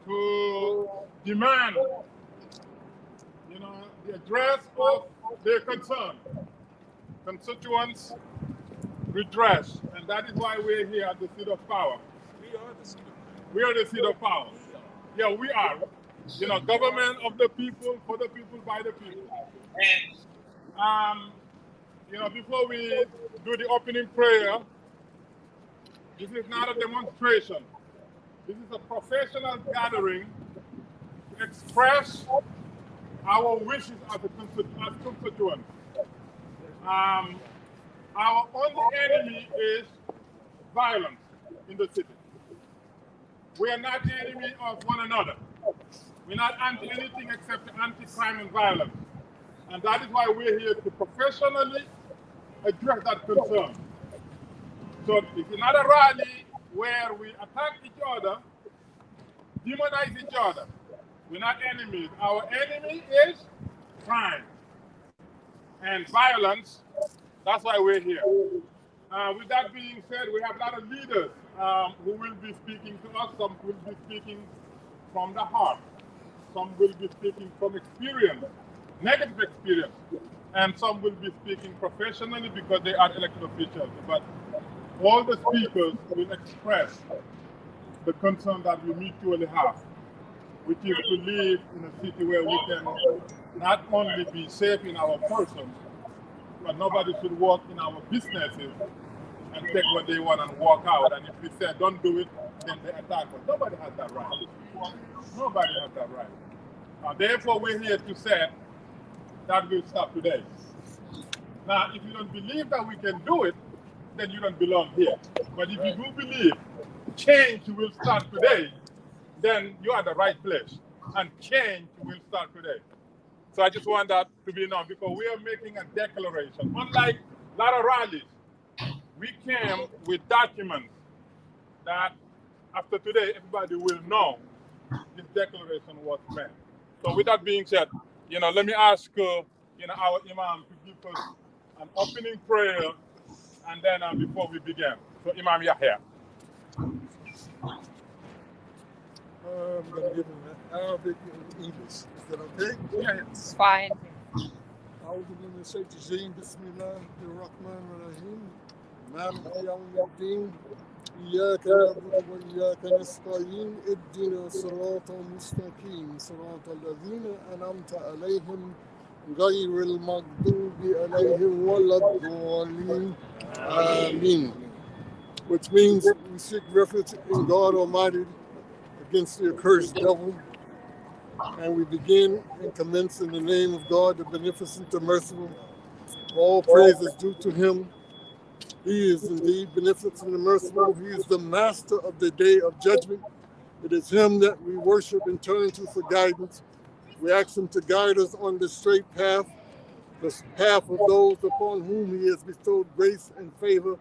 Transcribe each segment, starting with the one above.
to demand, the address of their concern, constituents' redress, and that is why we're here at the seat of power. We are the seat of power. Yeah, we are. Government of the people, for the people, by the people. Before we do the opening prayer, this is not a demonstration. This is a professional gathering to express our wishes as constituents. Our only enemy is violence in the city. We are not enemies of one another. We're not anti anything except anti-crime and violence. And that is why we're here to professionally address that concern. So it's not a rally where we attack each other, demonize each other. We're not enemies. Our enemy is crime and violence. That's why we're here. With that being said, we have a lot of leaders who will be speaking to us. Some will be speaking from the heart. Some will be speaking from experience, negative experience. And some will be speaking professionally because they are elected officials. But all the speakers will express the concern that we mutually have, which is to live in a city where we can not only be safe in our persons, but nobody should walk in our businesses and take what they want and walk out. And if we say don't do it, then they attack us. Nobody has that right. Nobody has that right. Therefore, we're here to say that will stop today. Now, if you don't believe that we can do it, then you don't belong here. But if you do believe change will start today, then you are at the right place. And change will start today. So I just want that to be known because we are making a declaration. Unlike a lot of rallies, we came with documents that after today, everybody will know this declaration was made. So with that being said, let me ask, our Imam to give us an opening prayer and then before we begin. So Imam Yahya. I'm going to give him Arabic and English. Is that okay? Yeah. It's fine. أعوذ بالله من الشيطان الرجيم بسم الله الرحمن الرحيم مالك يوم الدين إياك نعبد وإياك نستعين اهدنا الصراط المستقيم صراط الذين أنعمت عليهم غير المغضوب عليهم ولا الضالين آمين. Which means we seek refuge in God Almighty against the accursed devil. And we begin and commence in the name of God, the beneficent, the merciful. All praise is due to him. He is indeed beneficent and merciful. He is the master of the day of judgment. It is him that we worship and turn to for guidance. We ask him to guide us on the straight path, the path of those upon whom he has bestowed grace and favor,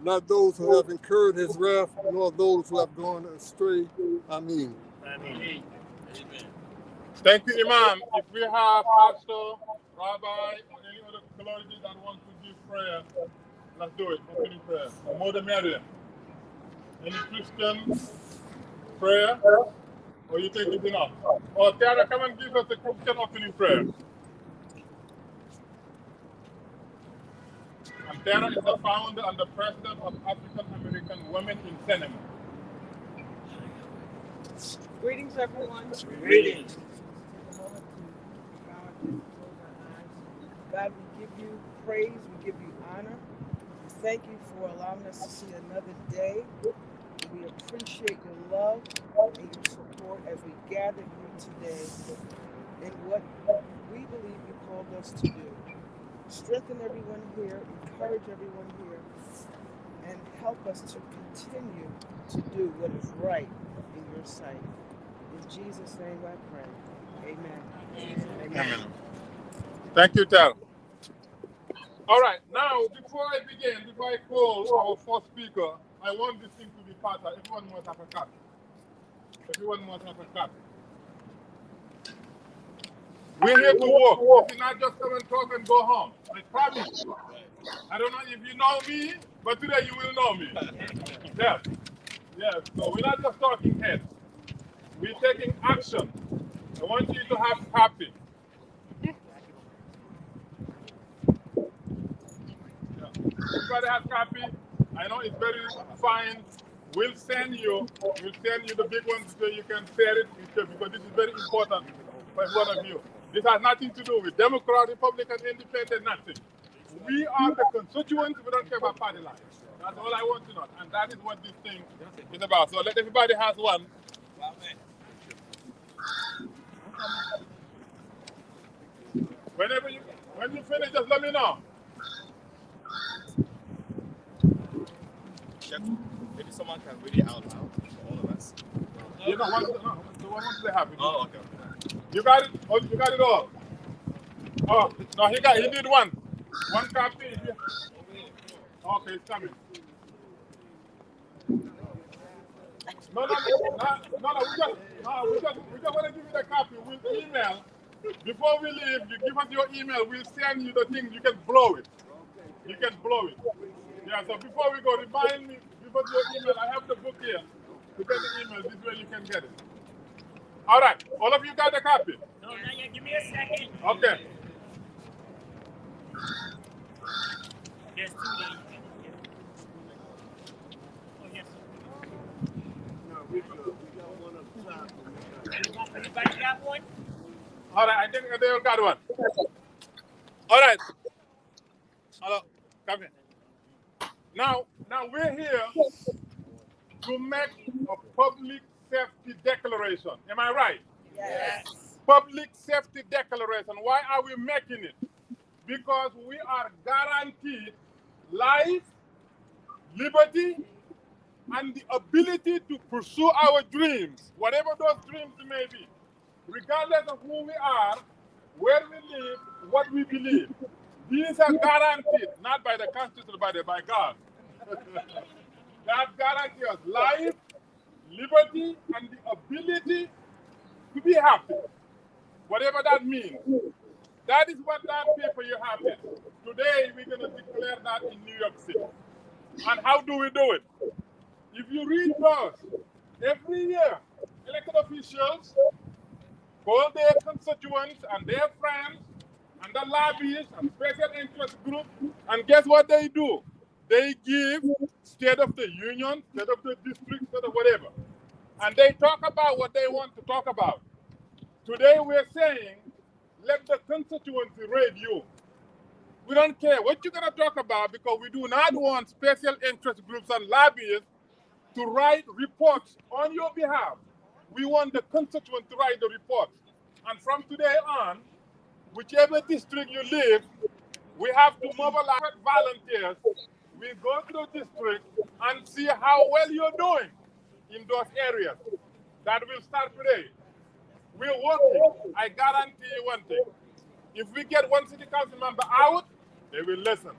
not those who have incurred his wrath, nor those who have gone astray. Amen. Amen. Thank you, Imam. If we have pastor, rabbi, or any other clergy that want to give prayer, let's do it. Opening prayer. The more the merrier. Any Christian prayer? Or you think it's enough? Or Tara, come and give us a Christian opening prayer. And Tara is the founder and the president of African American Women in Cinema. Greetings, everyone. Greetings. God, we give you praise, we give you honor. We thank you for allowing us to see another day. We appreciate your love and your support as we gather here today in what we believe you called us to do. Strengthen everyone here, encourage everyone here, and help us to continue to do what is right in your sight. In Jesus' name I pray. Amen. Amen. Thank you, Tara. All right, now before I call our first speaker, I want this thing to be part of. Everyone must have a copy. Everyone must have a copy. We're here to work. This is not just come and talk and go home. I promise you. I don't know if you know me, but today you will know me. Yes. Yes. So we're not just talking heads. we're taking action. I want you to have copy. Yeah. Everybody has copy. I know it's very fine. We'll send you the big ones so you can share it because this is very important for every one of you. This has nothing to do with Democrat, Republican, Independent, nothing. We are the constituents. We don't care about party lines. That's all I want to know, and that is what this thing is about. So let everybody has one. When you finish, just let me know. Maybe someone can read it out loud for all of us. You know, once they have it. Oh, okay. You got it? Oh, you got it all? Oh, no, he did one. One copy. Okay, it's coming. No, we just want to give you the copy. We'll email. Before we leave, you give us your email. We'll send you the thing. You can blow it. You can blow it. Yeah, so before we go, remind me, give us your email. I have the book here. You get the email. This way you can get it. All right. All of you got the copy? No, not yet. Give me a second. Okay. There's 2 days. Oh, yes. We got one up top. Everybody got one? All right. I think they all got one. All right. Hello. Come here. Now we're here to make a public safety declaration. Am I right? Yes. Public safety declaration. Why are we making it? Because we are guaranteed life, liberty, and the ability to pursue our dreams, whatever those dreams may be, regardless of who we are, where we live, what we believe. These are guaranteed, not by the Constitution, but by God. That guarantees us life, liberty, and the ability to be happy, whatever that means. That is what that paper you have here. Today, we're going to declare that in New York City. And how do we do it? If you read those, every year, elected officials call their constituents and their friends and the lobbyists and special interest groups, and guess what they do? They give State of the Union, State of the District, State of whatever. And they talk about what they want to talk about. Today we're saying, let the constituency read you. We don't care what you're going to talk about because we do not want special interest groups and lobbyists to write reports on your behalf. We want the constituent to write the reports. And from today on, whichever district you live, we have to mobilize volunteers. We go to the district and see how well you're doing in those areas. That will start today. We're working. I guarantee you one thing. If we get one city council member out, they will listen.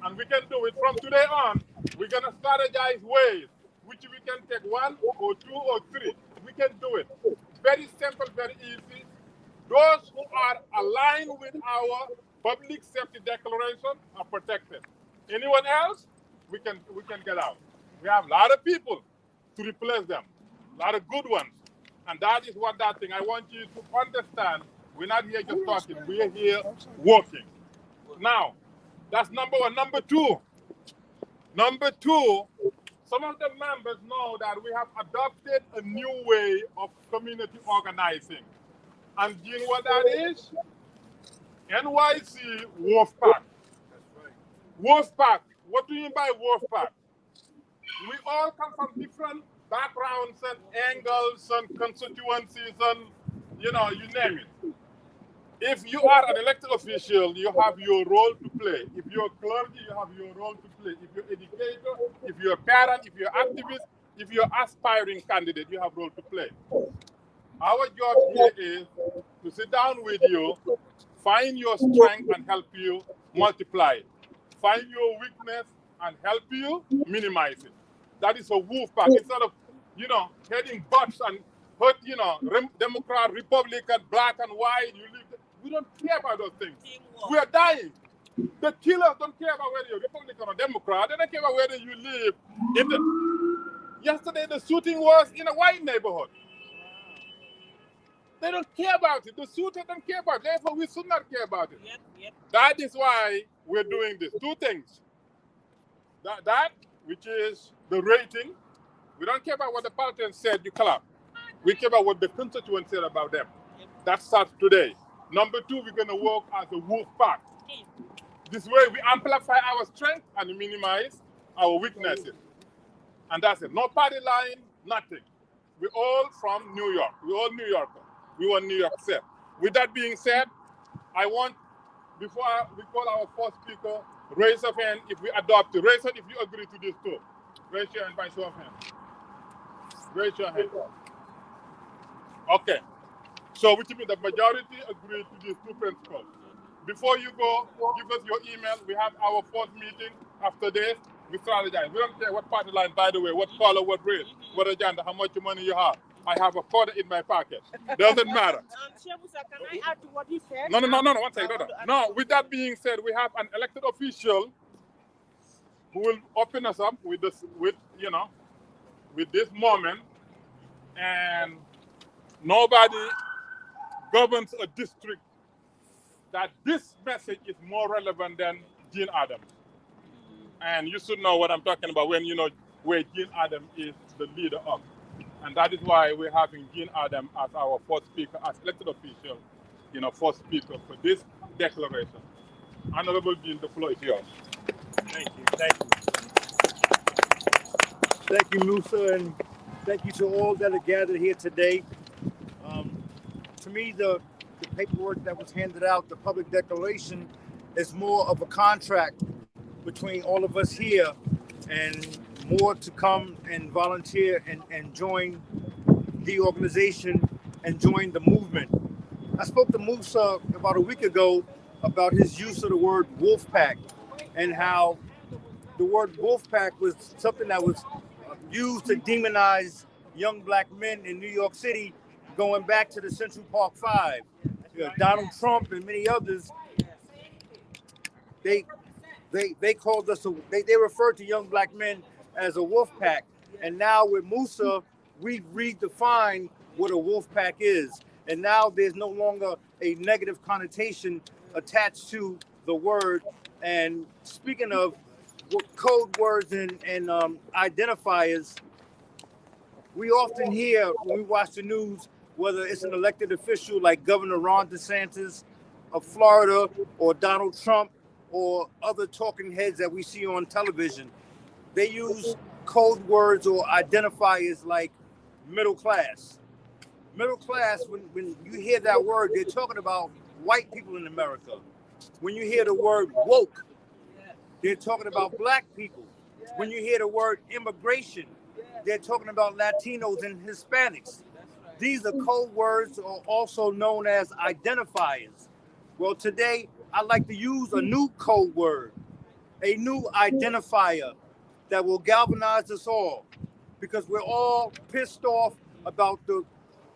And we can do it from today on. We're going to strategize ways which we can take 1 or 2 or 3. We can do it. Very simple, very easy. Those who are aligned with our public safety declaration are protected. Anyone else, we can get out. We have a lot of people to replace them, a lot of good ones. And that is what that thing, I want you to understand, we're not here just talking, we're here working. Now, that's number one. Number two, some of the members know that we have adopted a new way of community organizing. And do you know what that is? NYC Wolfpack. Wolfpack. What do you mean by Wolfpack? We all come from different backgrounds and angles and constituencies and, you name it. If you are an elected official, you have your role to play. If you're clergy, you have your role to play. If you're educator, if you're a parent, if you're activist, if you're aspiring candidate, you have a role to play. Our job here is to sit down with you, find your strength and help you multiply it. Find your weakness and help you minimize it. That is a wolf pack. Instead of, heading butts and hurt, Democrat, Republican, black and white, we don't care about those things. We are dying. The killers don't care about whether you're Republican or Democrat. They don't care about whether you live in the... Yesterday, the shooting was in a white neighborhood. They don't care about it. The shooter don't care about it. Therefore, we should not care about it. Yep. That is why we're doing this. Two things. That which is the rating. We don't care about what the politician said, you clap. We care about what the constituents said about them. That starts today. Number two, we're going to work as a wolf pack. This way, we amplify our strength and minimize our weaknesses. And that's it. No party line, nothing. We're all from New York. We're all New Yorkers. We want New York said. With that being said, I want, before we call our first speaker, raise your hand if we adopt it. Raise it if you agree to this too. Raise your hand by show of hands. Raise your hand. Okay. So which means the majority agree to these two principles. Before you go, give us your email. We have our fourth meeting after this. We strategize. We don't care what party line, by the way, what color, what race, what agenda, how much money you have. I have a quarter in my pocket. Doesn't matter. Shebusa, can I add to what he said? No. One second. No, with that being said, we have an elected official who will open us up with this, with this moment. And nobody governs a district that this message is more relevant than Gene Adams. And you should know what I'm talking about when you know where Gene Adams is the leader of. And that is why we're having Gene Adams as our first speaker, as elected official, first speaker for this declaration. Honorable Gene, the floor is yours. Thank you. Thank you, Musa, and thank you to all that are gathered here today. To me, the paperwork that was handed out, the public declaration, is more of a contract between all of us here and more to come and volunteer and join the organization and join the movement. I spoke to Musa about a week ago about his use of the word wolf pack and how the word wolf pack was something that was used to demonize young black men in New York City going back to the Central Park Five. Donald Trump and many others, they called us, they referred to young black men as a wolf pack. And now with Musa, we've redefined what a wolf pack is. And now there's no longer a negative connotation attached to the word. And speaking of code words and identifiers, we often hear when we watch the news, whether it's an elected official like Governor Ron DeSantis of Florida or Donald Trump or other talking heads that we see on television, they use code words or identifiers like middle class. Middle class, when you hear that word, they're talking about white people in America. When you hear the word woke, they're talking about black people. When you hear the word immigration, they're talking about Latinos and Hispanics. These are code words, or also known as identifiers. Well, today, I'd like to use a new code word, a new identifier that will galvanize us all, because we're all pissed off about the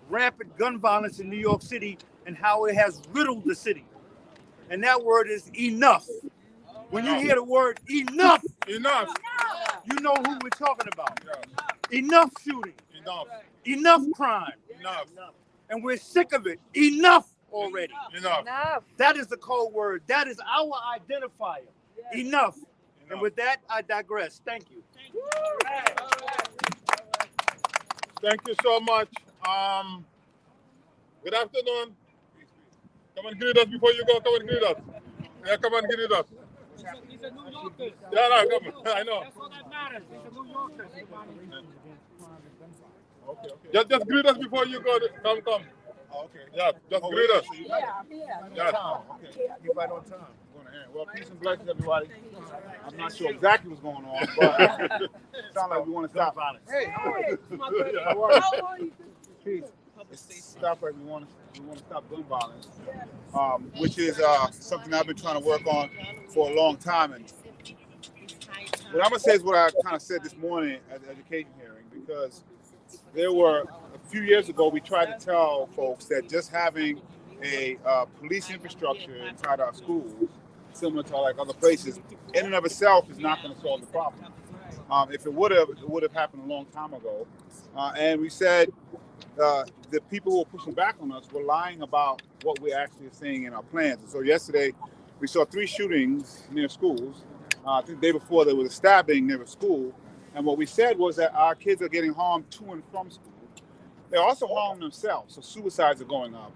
rampant gun violence in New York City and how it has riddled the city. And that word is enough. When you hear the word enough, you know who we're talking about. Enough shooting. Enough crime. And we're sick of it. Enough already. Enough. That is the code word. That is our identifier. Enough. And with that, I digress. Thank you. Thank you so much. Good afternoon. Come and greet us before you go. Come and greet us. Yeah, come and greet us. He's a New Yorker. Yeah, no, come on. I know. That's all that matters. He's a New Yorker. Okay. Just greet us before you go. Come. Okay. Yeah, just greet us. Yeah. Okay. You right on time. Well, peace and blessings, everybody. I'm not sure exactly what's going on, but it sounds like we want to stop violence. Hey, How are you? Peace. Stop right. We want to stop gun violence, which is something I've been trying to work on for a long time. And what I'm gonna say is what I kind of said this morning at the education hearing, because there were a few years ago we tried to tell folks that just having a police infrastructure inside our schools, similar to like other places, in and of itself is not going to solve the problem. If it would have happened a long time ago. And we said the people who are pushing back on us were lying about what we're actually saying in our plans. And so yesterday, we saw 3 shootings near schools. I think the day before there was a stabbing near a school. And what we said was that our kids are getting harmed to and from school. They're also harming themselves, so suicides are going up.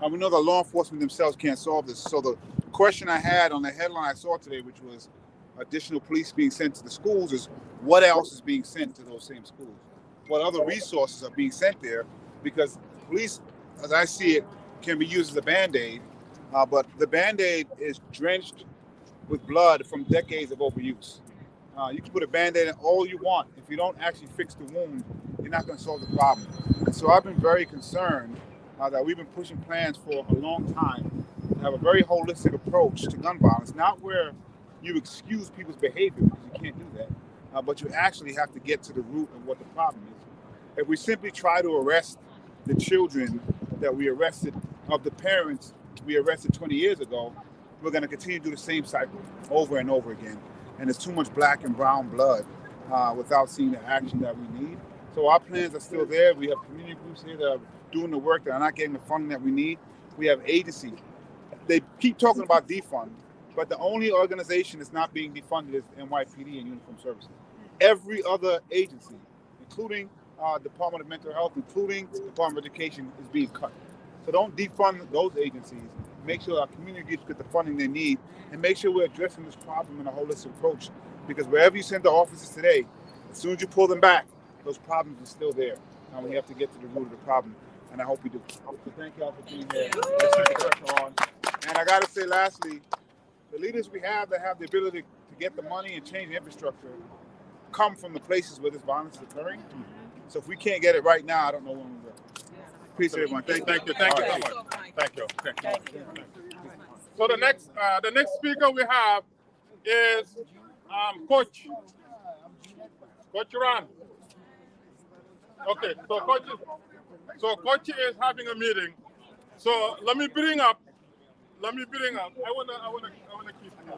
We know that law enforcement themselves can't solve this. So the question I had on the headline I saw today, which was additional police being sent to the schools, is what else is being sent to those same schools? What other resources are being sent there? Because police, as I see it, can be used as a Band-Aid, but the Band-Aid is drenched with blood from decades of overuse. You can put a Band-Aid on all you want. If you don't actually fix the wound, you're not going to solve the problem. And so I've been very concerned that we've been pushing plans for a long time to have a very holistic approach to gun violence, not where you excuse people's behavior, because you can't do that, but you actually have to get to the root of what the problem is. If we simply try to arrest the children that we arrested, of the parents we arrested 20 years ago, we're going to continue to do the same cycle over and over again. And there's too much black and brown blood without seeing the action that we need. So our plans are still there. We have community groups here that are doing the work that are not getting the funding that we need. We have agencies. They keep talking about defund, but the only organization that's not being defunded is NYPD and Uniform Services. Every other agency, including Department of Mental Health, including Department of Education, is being cut. So don't defund those agencies. Make sure our community groups get the funding they need, and make sure we're addressing this problem in a holistic approach. Because wherever you send the officers today, as soon as you pull them back, those problems are still there. And we have to get to the root of the problem, and I hope we do. So thank you all for being here. Let's keep the pressure on. And I got to say, lastly, the leaders we have that have the ability to get the money and change the infrastructure come from the places where this violence is occurring. So if we can't get it right now, I don't know when we will. Appreciate everyone. Thank you so much. Thank you. So the next speaker we have is Coach Ran. Okay, so Coach is having a meeting. So let me bring up. I wanna keep you.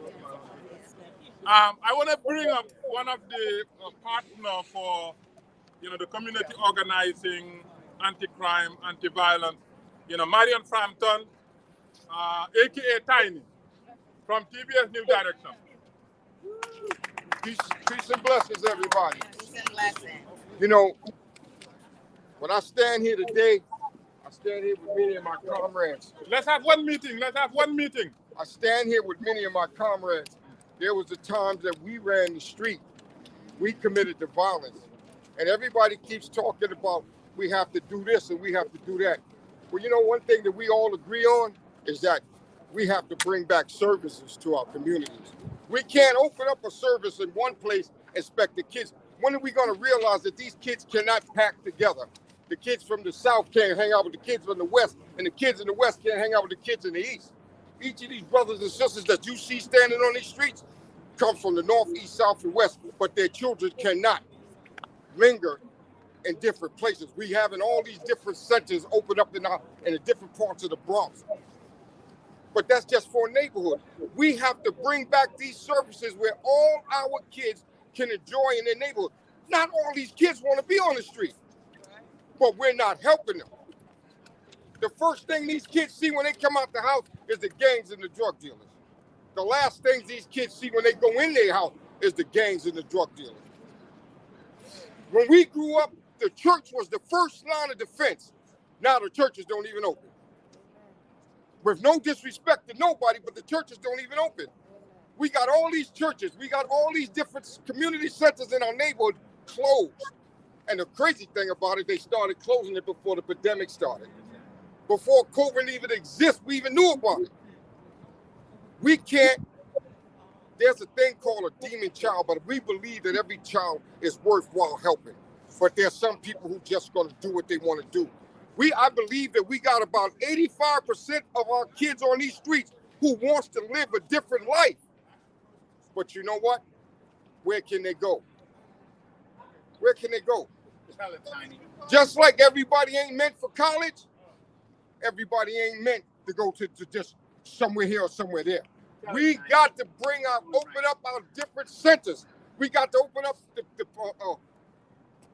I wanna bring up one of the partner for the community organizing, anti-crime, anti-violence. Marion Frampton, aka Tiny, from TBS New Direction. Peace and blessings, everybody. Peace and blessings. When I stand here today, I stand here with many of my comrades. Let's have one meeting. I stand here with many of my comrades. There was the times that we ran the street. We committed the violence. And everybody keeps talking about we have to do this and we have to do that. Well, one thing that we all agree on is that we have to bring back services to our communities. We can't open up a service in one place and expect the kids. When are we going to realize that these kids cannot pack together? The kids from the South can't hang out with the kids from the West, and the kids in the West can't hang out with the kids in the East. Each of these brothers and sisters that you see standing on these streets comes from the North, East, South, and West, but their children cannot linger in different places. We having all these different centers open up in the different parts of the Bronx. But that's just for a neighborhood. We have to bring back these services where all our kids can enjoy in their neighborhood. Not all these kids want to be on the street, but we're not helping them. The first thing these kids see when they come out the house is the gangs and the drug dealers. The last things these kids see when they go in their house is the gangs and the drug dealers. When we grew up, the church was the first line of defense. Now the churches don't even open. With no disrespect to nobody, but the churches don't even open. We got all these churches, we got all these different community centers in our neighborhood closed. And the crazy thing about it, they started closing it before the pandemic started. Before COVID even exists, we even knew about it. We can't, there's a thing called a demon child, but we believe that every child is worthwhile helping. But there's some people who just gonna do what they wanna do. I believe that we got about 85% of our kids on these streets who wants to live a different life. But you know what? Where can they go? Where can they go? Just like everybody ain't meant for college, everybody ain't meant to go to just somewhere here or somewhere there. We got to open up our different centers. We got to open up the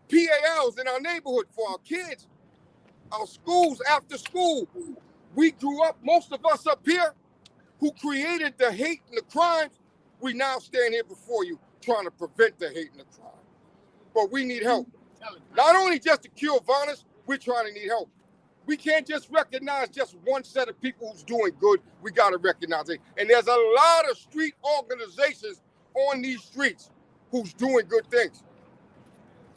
PALs in our neighborhood for our kids. our schools after school. We grew up, most of us up here, who created the hate and the crimes. We now stand here before you trying to prevent the hate and the crime. But we need help. Not only just to cure violence, we're trying to need help. We can't just recognize just one set of people who's doing good. We got to recognize it. And there's a lot of street organizations on these streets who's doing good things.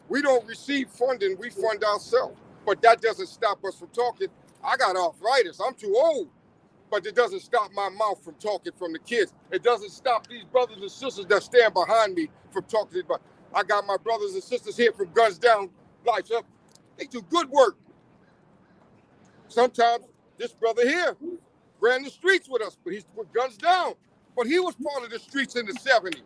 We don't receive funding, we fund ourselves. But that doesn't stop us from talking. I got arthritis, I'm too old. But it doesn't stop my mouth from talking from the kids. It doesn't stop these brothers and sisters that stand behind me from talking about. I got my brothers and sisters here from Guns Down Lights Up. They do good work. Sometimes this brother here ran the streets with us, but he's with Guns Down. But he was part of the streets in the 70s.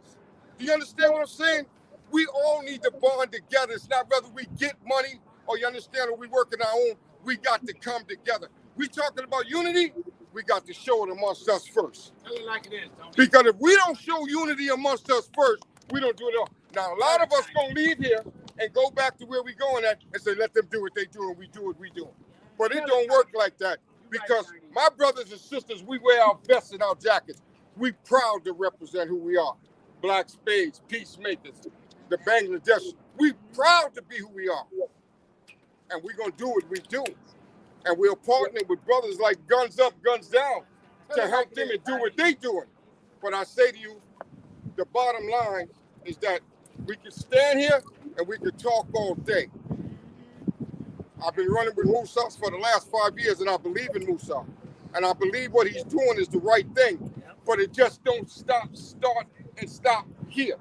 Do you understand what I'm saying? We all need to bond together. It's not whether we get money or you understand or we work on our own. We got to come together. We talking about unity, we got to show it amongst us first. Tell it like it is, Tony. Because if we don't show unity amongst us first, we don't do it all. Now, a lot of us going to leave here and go back to where we going at and say, let them do what they do and we do what we do. But it don't work like that because my brothers and sisters, we wear our vests and our jackets. We proud to represent who we are. Black Spades, Peacemakers, the Bangladesh. We proud to be who we are. And we're going to do what we do. And we're partnering with brothers like Guns Up, Guns Down to help them and do what they doing. But I say to you, the bottom line is that we can stand here and we can talk all day. I've been running with Musa for the last 5 years, and I believe in Musa. And I believe what he's doing is the right thing. But it just don't start here.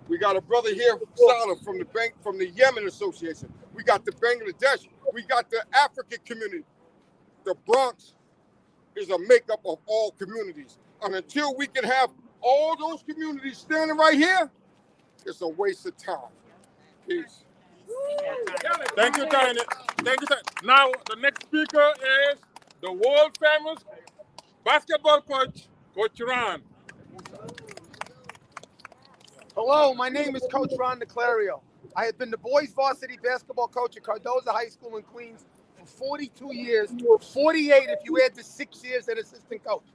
We got a brother here, Salah, from the Yemen Association. We got the Bangladesh. We got the African community. The Bronx is a makeup of all communities. And until we can have all those communities standing right here, it's a waste of time. Peace. Thank you, Tiny. Thank you, Tiny. Now, the next speaker is the world famous basketball coach, Coach Ron. Hello, my name is Coach Ron DeClario. I have been the boys varsity basketball coach at Cardozo High School in Queens for 42 years, 48 if you add the 6 years as assistant coach.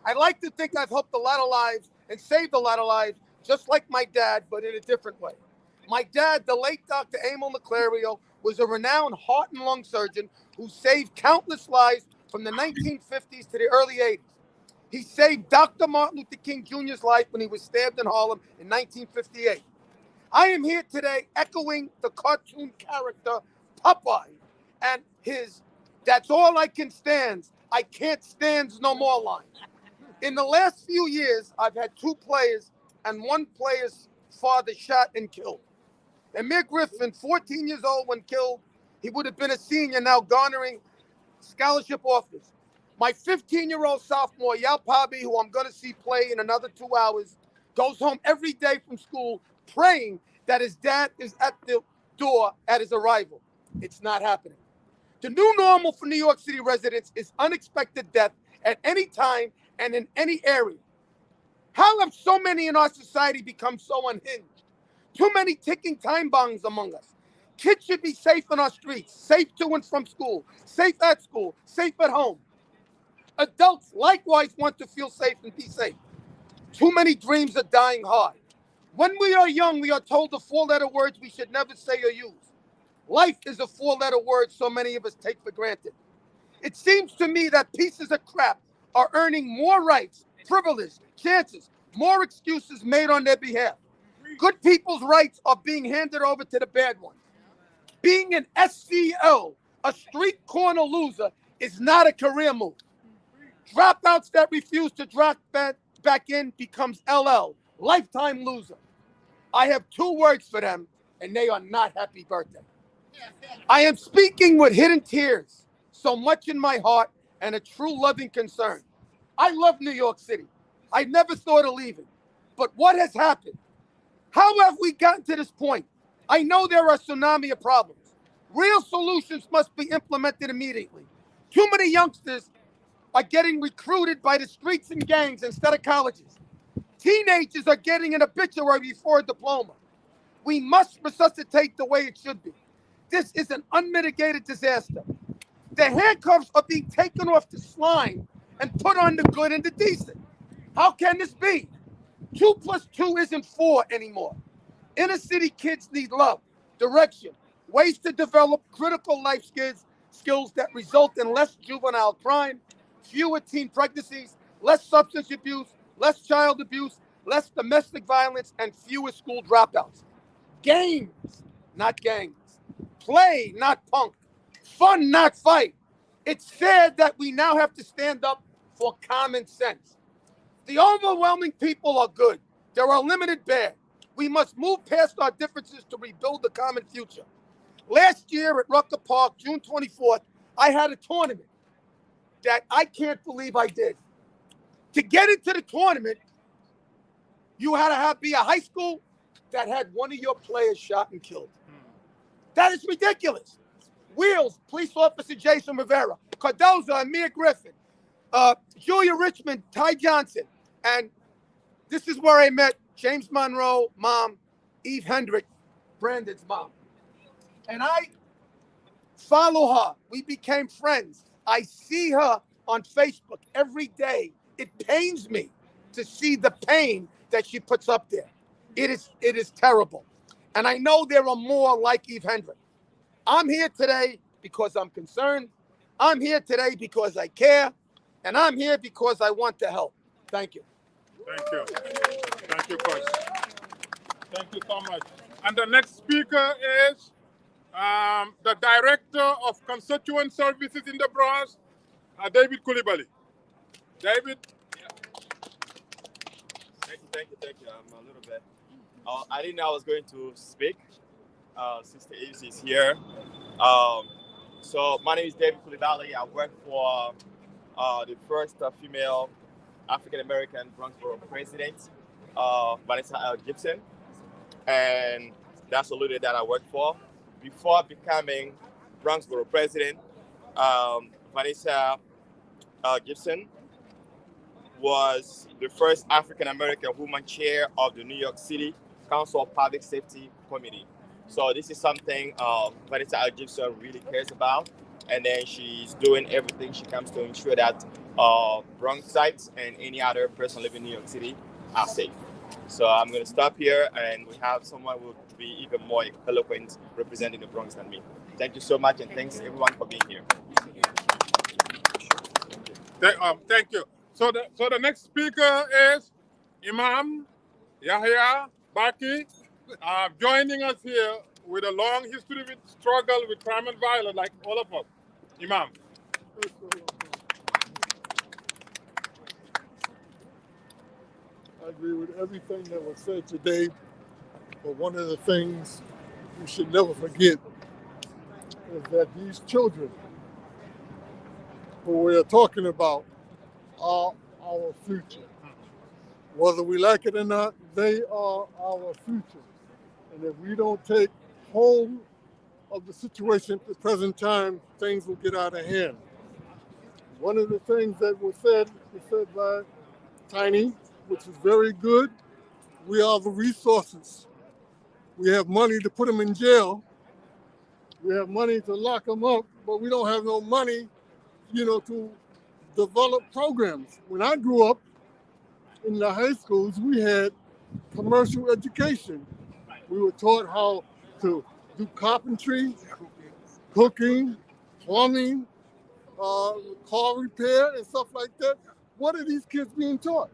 I like to think I've helped a lot of lives and saved a lot of lives, just like my dad, but in a different way. My dad, the late Dr. Emil DeClario, was a renowned heart and lung surgeon who saved countless lives from the 1950s to the early 80s. He saved Dr. Martin Luther King Jr.'s life when he was stabbed in Harlem in 1958. I am here today echoing the cartoon character Popeye and his "that's all I can stand, I can't stand no more" line. In the last few years, I've had 2 players and 1 player's father shot and killed. Amir Griffin, 14 years old when killed, he would have been a senior now garnering scholarship offers. My 15-year-old sophomore, Yal Pabi, who I'm going to see play in another 2 hours, goes home every day from school praying that his dad is at the door at his arrival. It's not happening. The new normal for New York City residents is unexpected death at any time and in any area. How have so many in our society become so unhinged? Too many ticking time bombs among us. Kids should be safe in our streets, safe to and from school, safe at school, safe at home. Adults likewise want to feel safe and be safe. Too many dreams are dying hard. When we are young, we are told the 4-letter words we should never say or use. Life is a 4-letter word so many of us take for granted. It seems to me that pieces of crap are earning more rights, privilege, chances, more excuses made on their behalf. Good people's rights are being handed over to the bad ones. Being an SCL, a street corner loser, is not a career move. Dropouts that refuse to drop back in becomes LL, lifetime loser. I have 2 words for them, and they are not happy birthday. I am speaking with hidden tears, so much in my heart, and a true loving concern. I love New York City. I never thought of leaving. But what has happened? How have we gotten to this point? I know there are tsunami of problems. Real solutions must be implemented immediately. Too many youngsters are getting recruited by the streets and gangs instead of colleges. Teenagers are getting an obituary before a diploma. We must resuscitate the way it should be. This is an unmitigated disaster. The handcuffs are being taken off the slime and put on the good and the decent. How can this be? 2 plus 2 isn't 4 anymore. Inner city kids need love, direction, ways to develop critical life skills that result in less juvenile crime, fewer teen pregnancies, less substance abuse, less child abuse, less domestic violence, and fewer school dropouts. Games, not gangs. Play, not punk. Fun, not fight. It's sad that we now have to stand up for common sense. The overwhelming people are good. There are limited bad. We must move past our differences to rebuild the common future. Last year at Rucker Park, June 24th, I had a tournament that I can't believe I did. To get into the tournament, you had to be a high school that had one of your players shot and killed. That is ridiculous. Wheels, police officer Jason Rivera, Cardoza, Amir Griffin, Julia Richmond, Ty Johnson, and this is where I met James Monroe, mom, Eve Hendrick, Brandon's mom. And I follow her. We became friends. I see her on Facebook every day. It pains me to see the pain that she puts up there. It is terrible. And I know there are more like Eve Hendrick. I'm here today because I'm concerned. I'm here today because I care. And I'm here because I want to help. Thank you. Thank you. Thank you, Coach. Thank you so much. And the next speaker is the Director of Constituent Services in the Bronx, David Coulibaly. David? Thank you. I'm a little bit. I didn't know I was going to speak. Sister Eve is here. So my name is David Coulibaly. I work for the first female African-American Bronx Borough president, Vanessa L. Gibson. And that's a leader that I work for. Before becoming Bronx Borough president, Vanessa Gibson was the first African-American woman chair of the New York City Council of Public Safety Committee. So this is something Vanessa L. Gibson really cares about. And then she's doing everything she can to ensure that Bronxites and any other person living in New York City are safe. So I'm going to stop here, and we have someone who will be even more eloquent representing the Bronx than me. Thank you so much, and thanks everyone for being here. Thank you. So the next speaker is Imam Yahya Baki, joining us here with a long history with struggle with crime and violence, like all of us. Imam. I agree with everything that was said today, but one of the things we should never forget is that these children who we are talking about are our future. Whether we like it or not, they are our future. And if we don't take hold of the situation at the present time, things will get out of hand. One of the things that was said by Tiny, which is very good. We are the resources. We have money to put them in jail. We have money to lock them up, but we don't have no money, to develop programs. When I grew up in the high schools, we had commercial education. We were taught how to do carpentry, cooking, plumbing, car repair, and stuff like that. What are these kids being taught?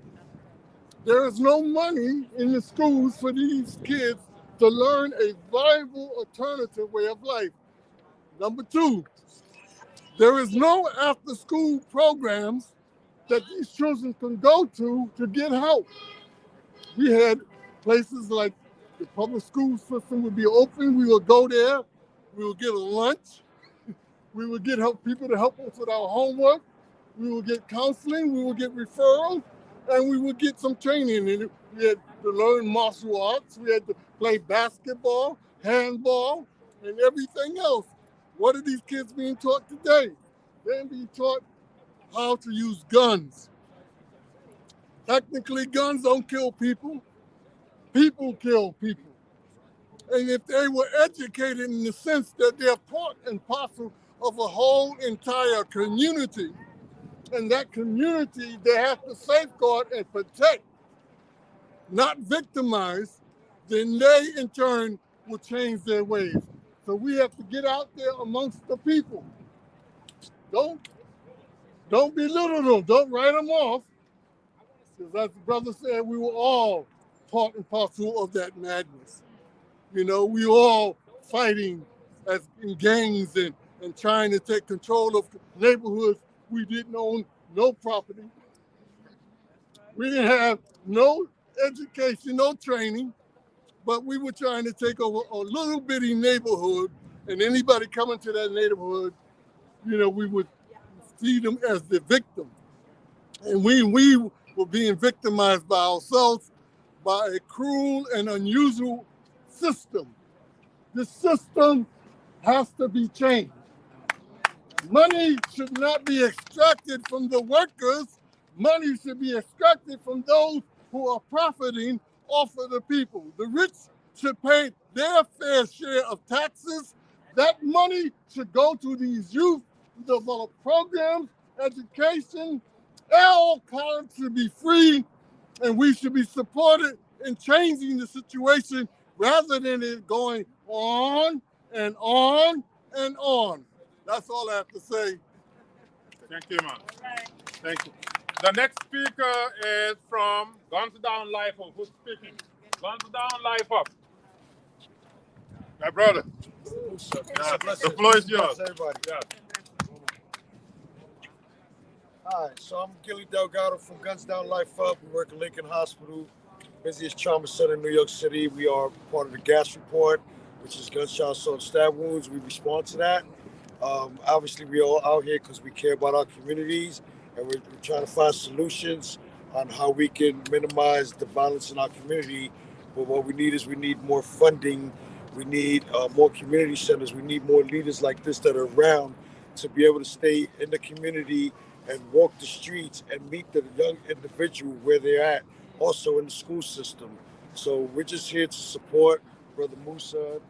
There is no money in the schools for these kids to learn a viable alternative way of life. Number two, there is no after-school programs that these children can go to get help. We had places like the public school system would be open. We would go there. We would get a lunch. We would get people to help us with our homework. We would get counseling. We would get referrals. And we would get some training. And we had to learn martial arts. We had to play basketball, handball, and everything else. What are these kids being taught today? They're being taught how to use guns. Technically, guns don't kill people. People kill people. And if they were educated in the sense that they're part and parcel of a whole entire community, and that community they have to safeguard and protect, not victimize, then they in turn will change their ways. So we have to get out there amongst the people. Don't belittle them. Don't write them off. Because as the brother said, we were all part and parcel of that madness. You know, we all fighting as in gangs and trying to take control of neighborhoods. We didn't own no property. We didn't have no education, no training, but we were trying to take over a little bitty neighborhood, and anybody coming to that neighborhood, you know, we would see them as the victim. And we were being victimized by ourselves by a cruel and unusual system. This system has to be changed. Money should not be extracted from the workers. Money should be extracted from those who are profiting off of the people. The rich should pay their fair share of taxes. That money should go to these youth development programs, education. All college should be free, and we should be supported in changing the situation rather than it going on and on and on. That's all I have to say. Thank you, man. Thank you. The next speaker is from Guns Down Life Up. Who's speaking? Guns Down Life Up. My brother. Yeah, the floor is yours. Everybody. Yeah. Hi, so I'm Gilly Delgado from Guns Down Life Up. We work at Lincoln Hospital, busiest trauma center in New York City. We are part of the GAS report, which is gunshot, assault, stab wounds. We respond to that. Obviously, we're all out here because we care about our communities, and we're trying to find solutions on how we can minimize the violence in our community. But what we need is we need more funding. We need more community centers. We need more leaders like this that are around to be able to stay in the community and walk the streets and meet the young individual where they're at, also in the school system. So we're just here to support Brother Musa,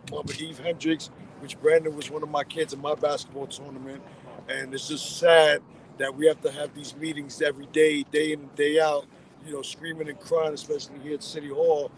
Mama Eve Hendricks, which Brandon was one of my kids in my basketball tournament. And it's just sad that we have to have these meetings every day, day in and day out, you know, screaming and crying, especially here at City Hall,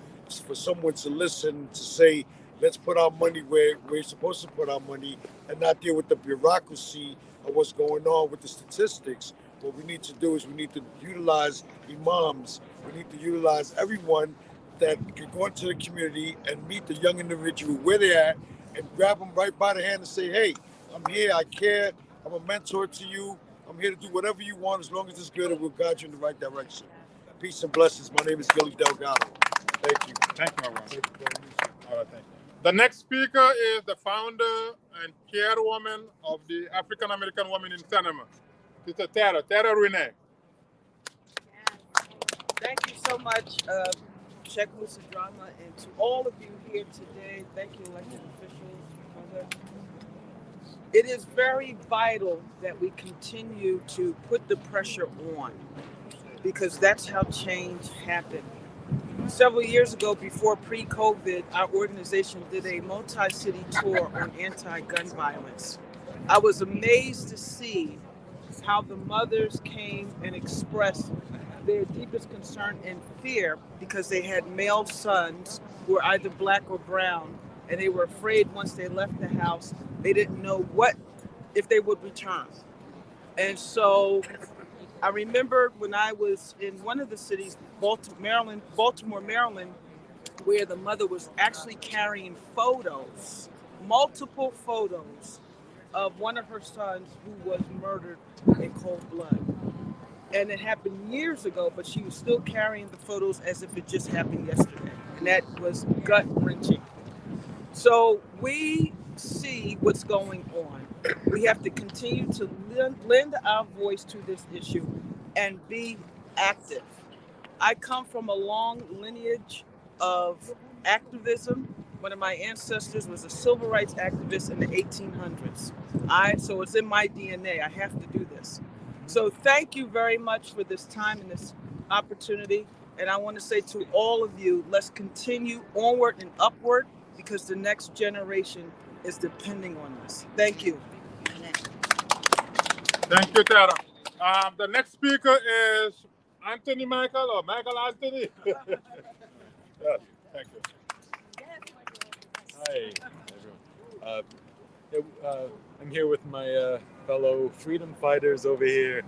for someone to listen, to say, let's put our money where we're supposed to put our money and not deal with the bureaucracy of what's going on with the statistics. What we need to do is we need to utilize imams. We need to utilize everyone that can go into the community and meet the young individual where they're at and grab them right by the hand and say, hey, I'm here, I care, I'm a mentor to you, I'm here to do whatever you want as long as it's good and we'll guide you in the right direction. Peace and blessings. My name is Gilly Delgado. Thank you. Thank you, my brother. All right, thank you. The next speaker is the founder and chairwoman of the African American Women in Cinema. Sister Tara Renee. Thank you so much, Sheikh Musa Drama, and to all of you here today. Thank you, elected officials. It is very vital that we continue to put the pressure on, because that's how change happened. Several years ago, before pre-COVID, our organization did a multi-city tour on anti-gun violence. I was amazed to see how the mothers came and expressed their deepest concern and fear because they had male sons who were either black or brown, and they were afraid once they left the house, they didn't know what if they would return. And so I remember when I was in one of the cities, Baltimore, Maryland, where the mother was actually carrying photos, multiple photos of one of her sons who was murdered in cold blood. And it happened years ago, but she was still carrying the photos as if it just happened yesterday. And that was gut-wrenching. So we see what's going on. We have to continue to lend our voice to this issue and be active. I come from a long lineage of activism. One of my ancestors was a civil rights activist in the 1800s. So it's in my DNA. I have to do this. So thank you very much for this time and this opportunity. And I want to say to all of you, let's continue onward and upward because the next generation is depending on us. Thank you. Thank you, Tara. The next speaker is Anthony Michael or Michael Anthony. Yes, thank you. Hi, everyone. I'm here with my fellow freedom fighters over here.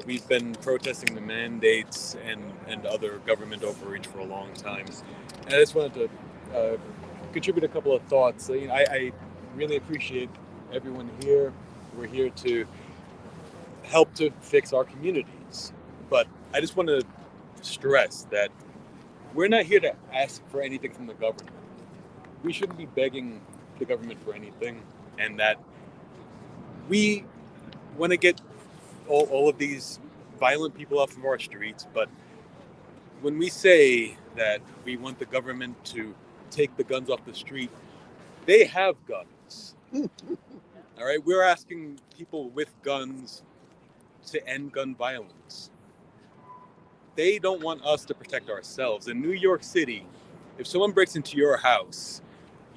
We've been protesting the mandates and other government overreach for a long time. And I just wanted to contribute a couple of thoughts. I really appreciate everyone here. We're here to help to fix our communities. But I just want to stress that we're not here to ask for anything from the government. We shouldn't be begging the government for anything, and that we want to get all of these violent people off of our streets. But when we say that we want the government to take the guns off the street, they have guns. All right, we're asking people with guns to end gun violence. They don't want us to protect ourselves. In New York City, if someone breaks into your house,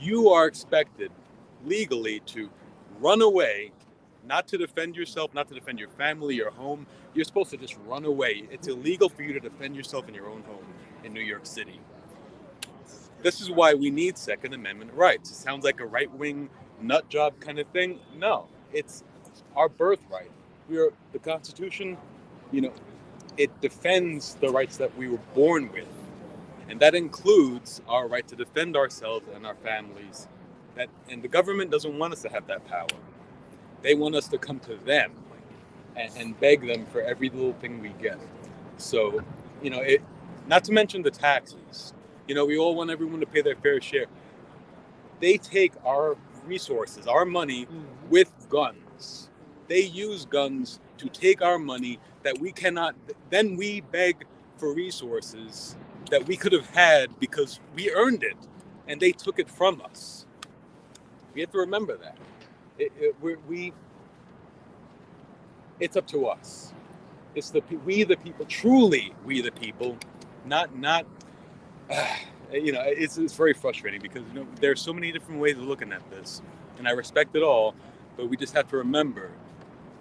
you are expected legally to run away, not to defend yourself, not to defend your family, your home. You're supposed to just run away. It's illegal for you to defend yourself in your own home in New York City. This is why we need Second Amendment rights. It sounds like a right-wing nut job kind of thing. No, it's our birthright. The Constitution, it defends the rights that we were born with. And that includes our right to defend ourselves and our families. And the government doesn't want us to have that power. They want us to come to them and beg them for every little thing we get. So, not to mention the taxes. We all want everyone to pay their fair share. They take our resources, our money, with guns. They use guns to take our money that we cannot, then we beg for resources that we could have had because we earned it, and they took it from us. We have to remember that. It's up to us. It's we the people, truly we the people, not. It's very frustrating because there's so many different ways of looking at this, and I respect it all, but we just have to remember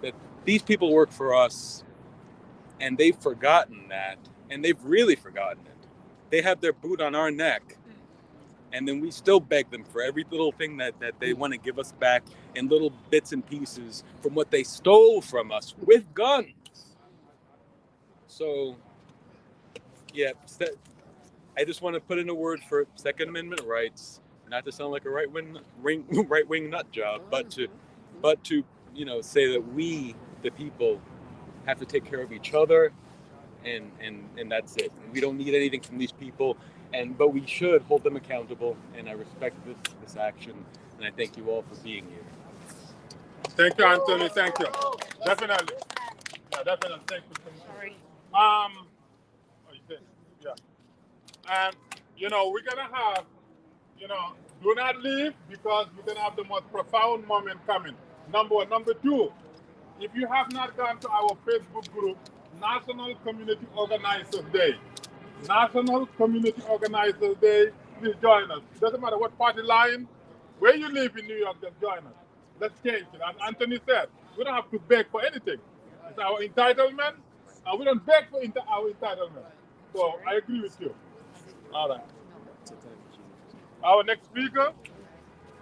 that these people work for us, and they've forgotten that, and they've really forgotten it. They have their boot on our neck, and then we still beg them for every little thing that they want to give us back in little bits and pieces from what they stole from us with guns. So, yeah, I just want to put in a word for Second Amendment rights, not to sound like a right-wing nut job, but to say that we, the people, have to take care of each other, and that's it. And we don't need anything from these people, but we should hold them accountable. And I respect this action, and I thank you all for being here. Thank you, Anthony. Thank you. Definitely. Yeah, definitely. Thank you. Sorry. Yeah. And we're gonna have, do not leave because we're gonna have the most profound moment coming. Number one. Number two, if you have not gone to our Facebook group, National Community Organizers Day. National Community Organizers Day, please join us. It doesn't matter what party line, where you live in New York, just join us. Let's change it. As Anthony said, we don't have to beg for anything. It's our entitlement, and we don't beg for our entitlement. So I agree with you. All right. Our next speaker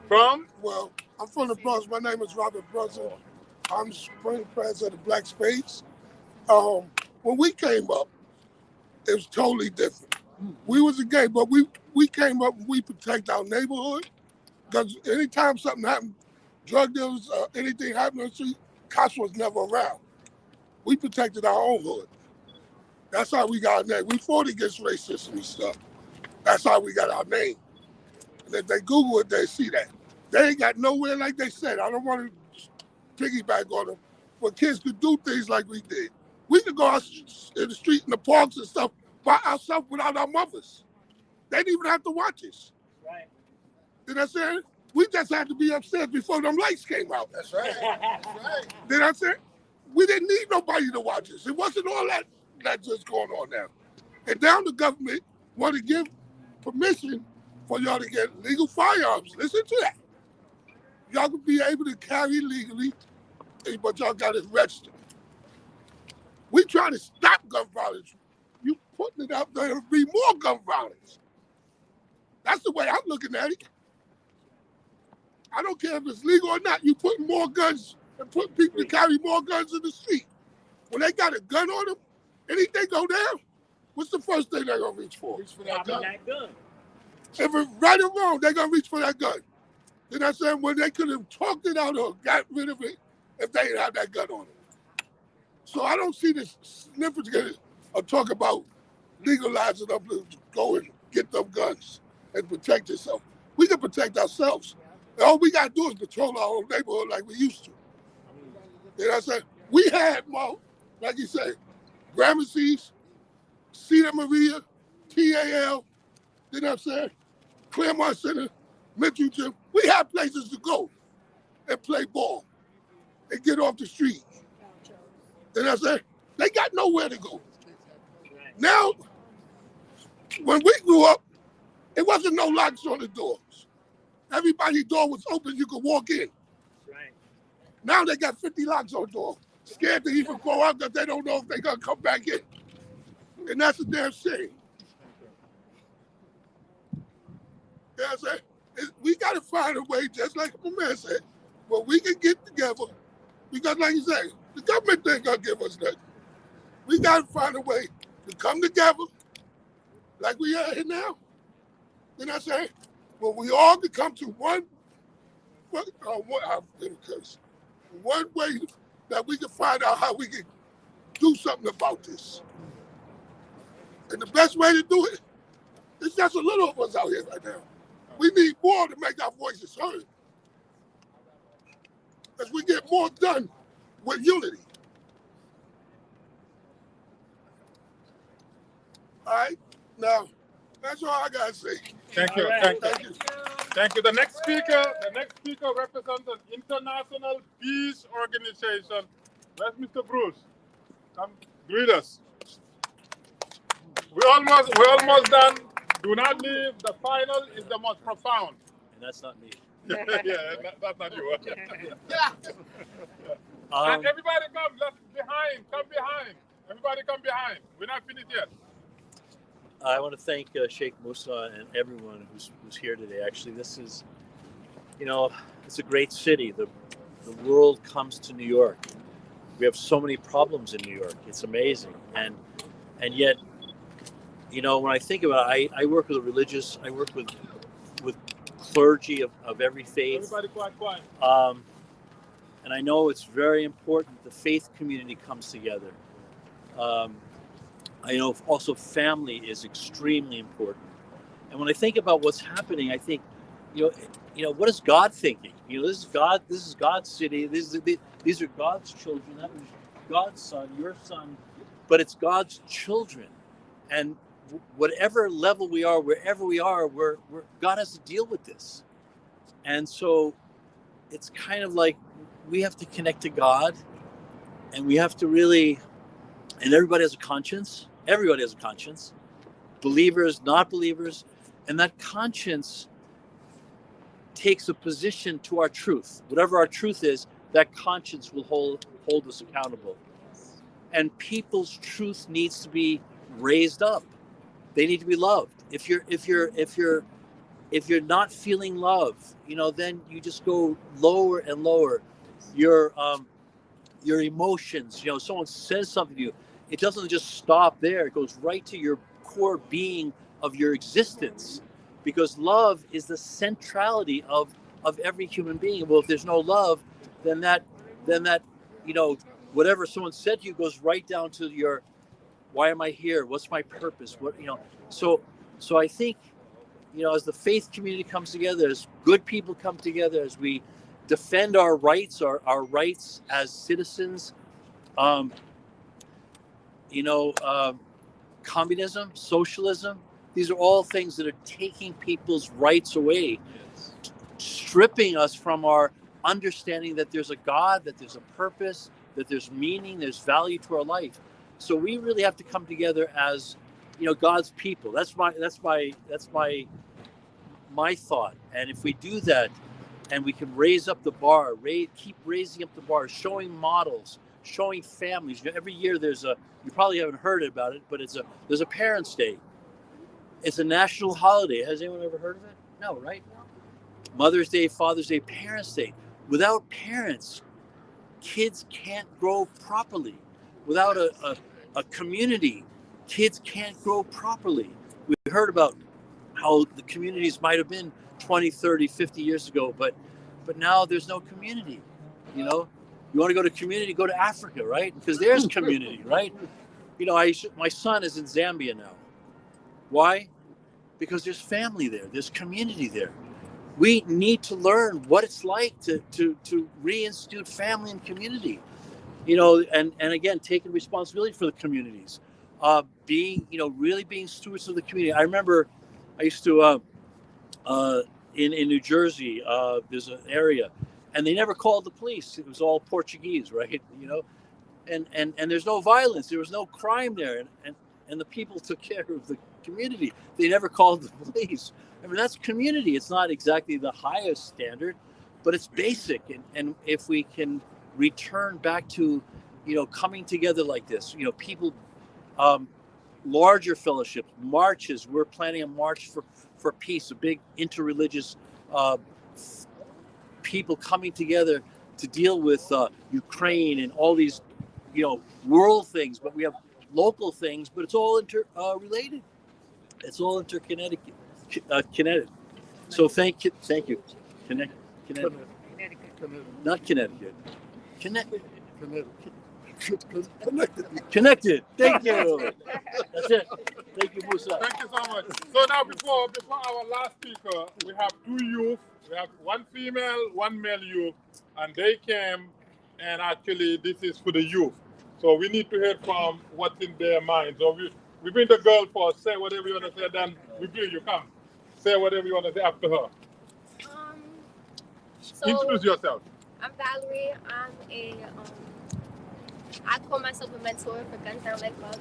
from? Well, I'm from the Bronx. My name is Robert Brunson. I'm the spring president of the Black Space. When we came up, it was totally different. We was a gang, but we came up and we protect our neighborhood. Because anytime something happened, drug dealers, anything happened on the street, cops was never around. We protected our own hood. That's how we got our name. We fought against racism and stuff. That's how we got our name. And if they Google it, they see that. They ain't got nowhere like they said. I don't want to piggyback on them, but kids could do things like we did. We could go out in the street, in the parks and stuff by ourselves without our mothers. They didn't even have to watch us. Right. You know what I'm saying? We just had to be upstairs before them lights came out. That's right. That's right. You know what I'm saying? We didn't need nobody to watch us. It wasn't all that just going on now. And now the government want to give permission for y'all to get legal firearms. Listen to that. Y'all can be able to carry legally, but y'all got it registered. We trying to stop gun violence. You putting it out there to be more gun violence. That's the way I'm looking at it. I don't care if it's legal or not. You putting more guns and putting people to carry more guns in the street. When they got a gun on them, anything go down, what's the first thing they're gonna reach for? Reach for that gun. If it's right or wrong, they're gonna reach for that gun. You know what I'm saying? When they could have talked it out or got rid of it if they didn't have that gun on them. So I don't see this significance of talk about legalizing them to go and get them guns and protect yourself. We can protect ourselves. And all we got to do is patrol our own neighborhood like we used to. You know what I'm saying? We had more, like you said, Gramercy's, Cedar Maria, TAL, you know what I'm saying? Claremont Center, Mitchell Gym. We had places to go and play ball and get off the street. You know what I'm saying? They got nowhere to go. Now, when we grew up, it wasn't no locks on the doors. Everybody's door was open, you could walk in. Right. Now they got 50 locks on the door, scared to even go out because they don't know if they're going to come back in. And that's a damn shame. You know what I'm saying? We got to find a way, just like my man said, where we can get together. Because like you say, the government ain't going to give us nothing. We got to find a way to come together like we are here now. You know what I'm saying? Well, we all can come to one way that we can find out how we can do something about this. And the best way to do it is just a little of us out here right now. We need more to make our voices heard. As we get more done with unity. All right? Now, that's all I got to say. Thank you. Right. Thank you. Thank you. The next speaker represents an international peace organization. That's Mr. Bruce. Come greet us. We're almost done. Do not leave. The final is the most profound. And that's not me. Yeah, that's not you. And everybody come behind. Come behind. Everybody come behind. We're not finished yet. I want to thank Sheikh Musa and everyone who's here today. Actually, this is, it's a great city. The world comes to New York. We have so many problems in New York. It's amazing. And yet, when I think about it, I work with I work with clergy of every faith. Everybody quiet. And I know it's very important the faith community comes together. I know also family is extremely important. And when I think about what's happening, I think, what is God thinking? This is God's city. These are God's children. That was God's son, your son, but it's God's children. And whatever level we are, wherever we are, God has to deal with this. And so it's kind of like we have to connect to God, and we have to really, and everybody has a conscience. Everybody has a conscience, believers, not believers, and that conscience takes a position to our truth. Whatever our truth is, that conscience will hold us accountable. And people's truth needs to be raised up. They need to be loved. If you're not feeling love, then you just go lower and lower. Your emotions, someone says something to you, it doesn't just stop there. It goes right to your core being of your existence, because love is the centrality of every human being. Well, if there's no love, then that whatever someone said to you goes right down to your, why am I here? What's my purpose? So I think, as the faith community comes together, as good people come together, as we defend our rights, our rights as citizens, communism, socialism, these are all things that are taking people's rights away, stripping us from our understanding that there's a God, that there's a purpose, that there's meaning, there's value to our life. So we really have to come together as, God's people. That's my thought. And if we do that, and we can raise up the bar, keep raising up the bar, showing models, showing families. Every year you probably haven't heard about it, but there's a Parents' Day. It's a national holiday. Has anyone ever heard of it? No, right? Mother's Day, Father's Day, Parents' Day. Without parents, kids can't grow properly. Without a community, kids can't grow properly. We heard about how the communities might have been 20, 30, 50 years ago, but now there's no community. You want to go to community, go to Africa, right? Because there's community, right? My son is in Zambia now. Why? Because there's family there, there's community there. We need to learn what it's like to reinstitute family and community, and again, taking responsibility for the communities, really being stewards of the community. I remember I used to, in New Jersey, there's an area, and they never called the police. It was all Portuguese, right? And there's no violence. There was no crime there. And the people took care of the community. They never called the police. I mean, that's community. It's not exactly the highest standard, but it's basic. And if we can return back to, coming together like this, people, larger fellowships, marches. We're planning a march for peace, a big interreligious people coming together to deal with Ukraine and all these, world things. But we have local things, but it's all related. It's all interconnected. So thank you. Connecticut. Not Connecticut. Connected. Thank you. That's it. Thank you, Musa. Thank you so much. So now before our last speaker, we have two youth. We have one female, one male youth, and they came, and actually this is for the youth. So we need to hear from what's in their minds. So we bring the girl first. Say whatever you want to say, then we bring you. Come. Say whatever you want to say after her. Introduce yourself. I'm Valerie. I call myself a mentor for Guns Down Like Love.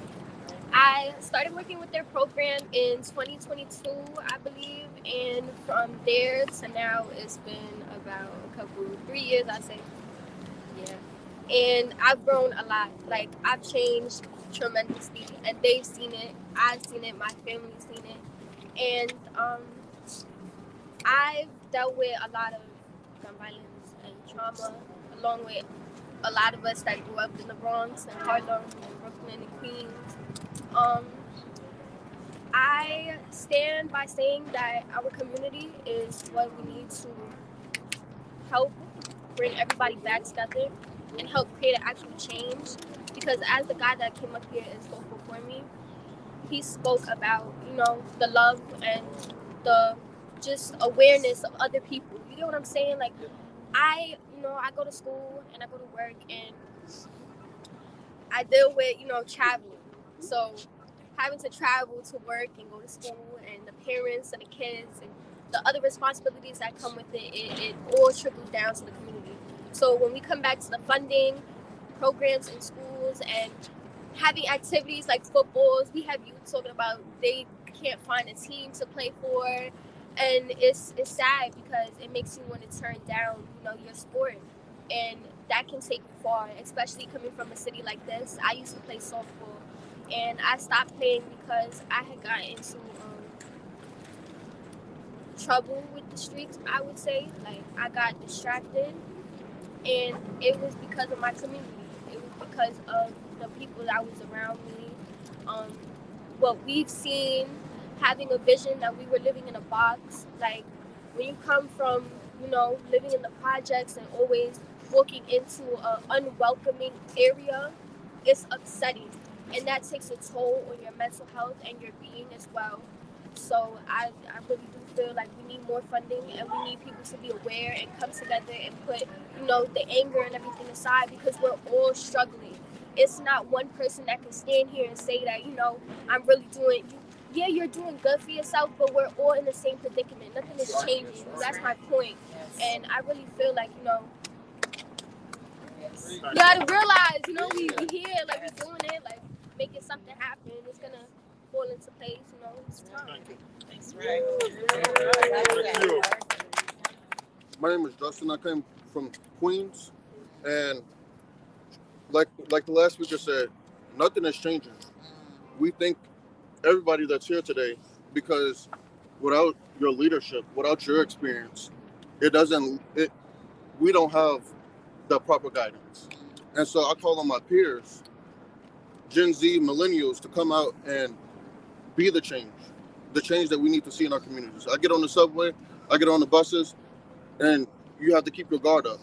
I started working with their program in 2022, I believe, and from there to now, it's been about 3 years, I'd say. Yeah. And I've grown a lot. Like, I've changed tremendously, and they've seen it. I've seen it. My family's seen it. And I've dealt with a lot of gun violence and trauma, along with a lot of us that grew up in the Bronx and Harlem and Brooklyn and Queens. I stand by saying that our community is what we need to help bring everybody back together and help create an actual change. Because as the guy that came up here and spoke before me, he spoke about, the love and the just awareness of other people. You get what I'm saying? Like, I go to school and I go to work and I deal with, traveling. So having to travel to work and go to school and the parents and the kids and the other responsibilities that come with it, it all trickles down to the community. So when we come back to the funding programs in schools and having activities like footballs, we have youth talking about they can't find a team to play for. And it's sad because it makes you want to turn down, your sport. And that can take you far, especially coming from a city like this. I used to play softball, and I stopped playing because I had gotten into trouble with the streets, I would say. Like, I got distracted, and it was because of my community. It was because of the people that was around me. What we've seen, having a vision that we were living in a box. Like, when you come from, living in the projects and always walking into an unwelcoming area, it's upsetting. And that takes a toll on your mental health and your being as well. So I really do feel like we need more funding and we need people to be aware and come together and put, the anger and everything aside, because we're all struggling. It's not one person that can stand here and say that, I'm really doing... Yeah, you're doing good for yourself, but we're all in the same predicament. Nothing is changing. That's my point. And I really feel like, you gotta realize, we here, like, we're doing it, like, making something happen. It's gonna fall into place. It's time. Thank you. That's right. Thank you. My name is Justin. I came from Queens, and like the last speaker said, nothing is changing. We thank everybody that's here today because without your leadership, without your experience, we don't have the proper guidance. And so I call on my peers, Gen Z, millennials, to come out and be the change that we need to see in our communities. I get on the subway, I get on the buses, and you have to keep your guard up.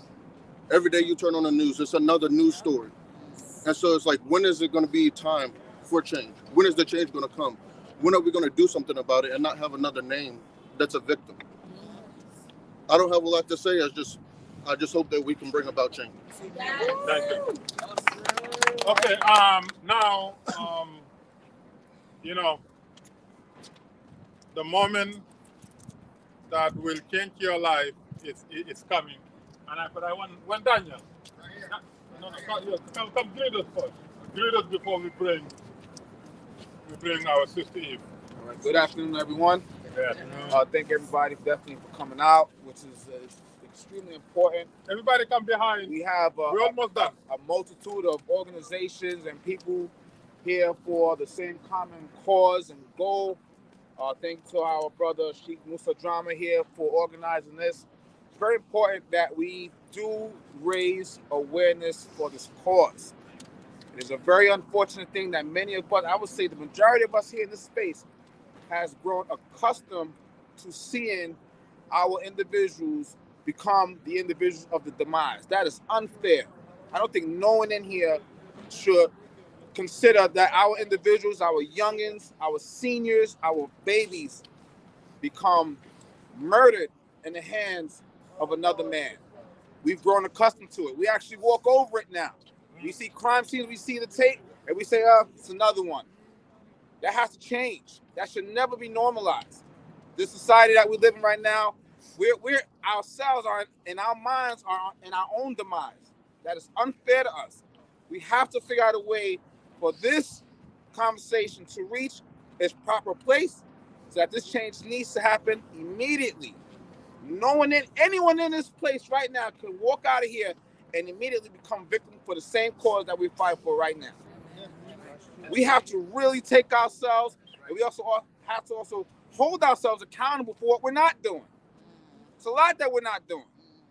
Every day you turn on the news, it's another news story. And so it's like, when is it going to be time for change? When is the change going to come? When are we going to do something about it and not have another name that's a victim? I don't have a lot to say. I just hope that we can bring about change. Thank you. Okay, now, the moment that will change your life is coming. And I want Daniel. No, come greet us first. Greet us before we bring our sister Eve. All right. Good afternoon, everyone. Good afternoon. Thank everybody definitely for coming out, which is extremely important. Everybody come behind. We have we're almost done. A multitude of organizations and people here for the same common cause and goal. Thank you to our brother Sheikh Musa Drama here for organizing this. It's very important that we do raise awareness for this cause. It is a very unfortunate thing that many of us, I would say the majority of us here in this space, has grown accustomed to seeing our individuals become the individuals of the demise. That is unfair. I don't think no one in here should consider that our individuals, our youngins, our seniors, our babies become murdered in the hands of another man. We've grown accustomed to it. We actually walk over it now. We see crime scenes, we see the tape, and we say, it's another one. That has to change. That should never be normalized. This society that we live in right now, we're ourselves are in our minds are in our own demise. That is unfair to us. We have to figure out a way for this conversation to reach its proper place so that this change needs to happen immediately. Anyone in this place right now can walk out of here and immediately become victim for the same cause that we fight for right now. We have to really take ourselves, and we also have to hold ourselves accountable for what we're not doing. It's a lot that we're not doing.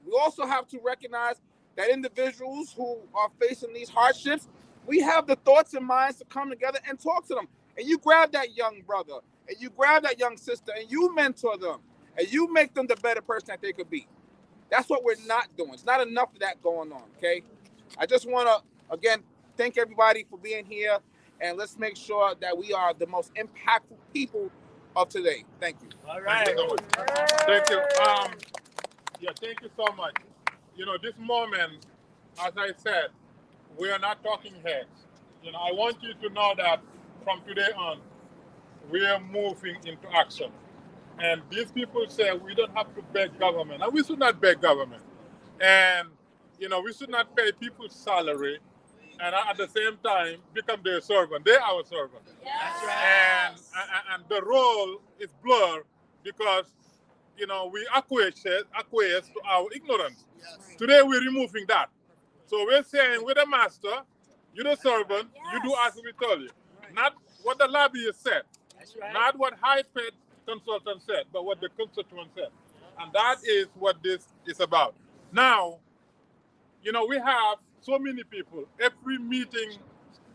We also have to recognize that individuals who are facing these hardships, we have the thoughts and minds to come together and talk to them. And you grab that young brother, and you grab that young sister, and you mentor them, and you make them the better person that they could be. That's what we're not doing. It's not enough of that going on, okay? I just want to, again, thank everybody for being here, and let's make sure that we are the most impactful people of today. Thank you. All right. Thank you. Thank you. Thank you so much. This moment, as I said, we are not talking heads. I want you to know that from today on, we are moving into action. And these people say we don't have to beg government, and we should not beg government. And we should not pay people's salary, and at the same time become their servant. They're our servant. That's right. And the role is blurred because we acquiesce to our ignorance. Yes. Today we're removing that. So we're saying we're the master, you're the servant, you do as we tell you. Right. Not what the lobbyist said. That's right. Not what high-paid consultant said, but what the constituent said. And that is what this is about. Now, we have so many people. Every meeting,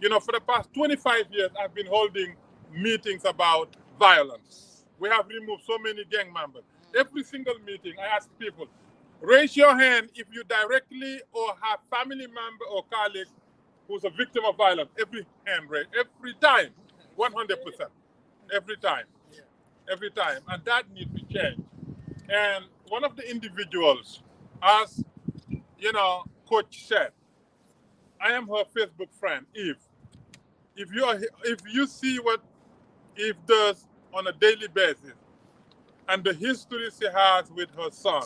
for the past 25 years, I've been holding meetings about violence. We have removed so many gang members. Every single meeting, I ask people, raise your hand if you directly or have family member or colleague who's a victim of violence. Every hand raised, every time, 100%. Every time. Every time. And that needs to change. And one of the individuals, as Coach said, I am her Facebook friend, Eve. If you see what Eve does on a daily basis and the history she has with her son,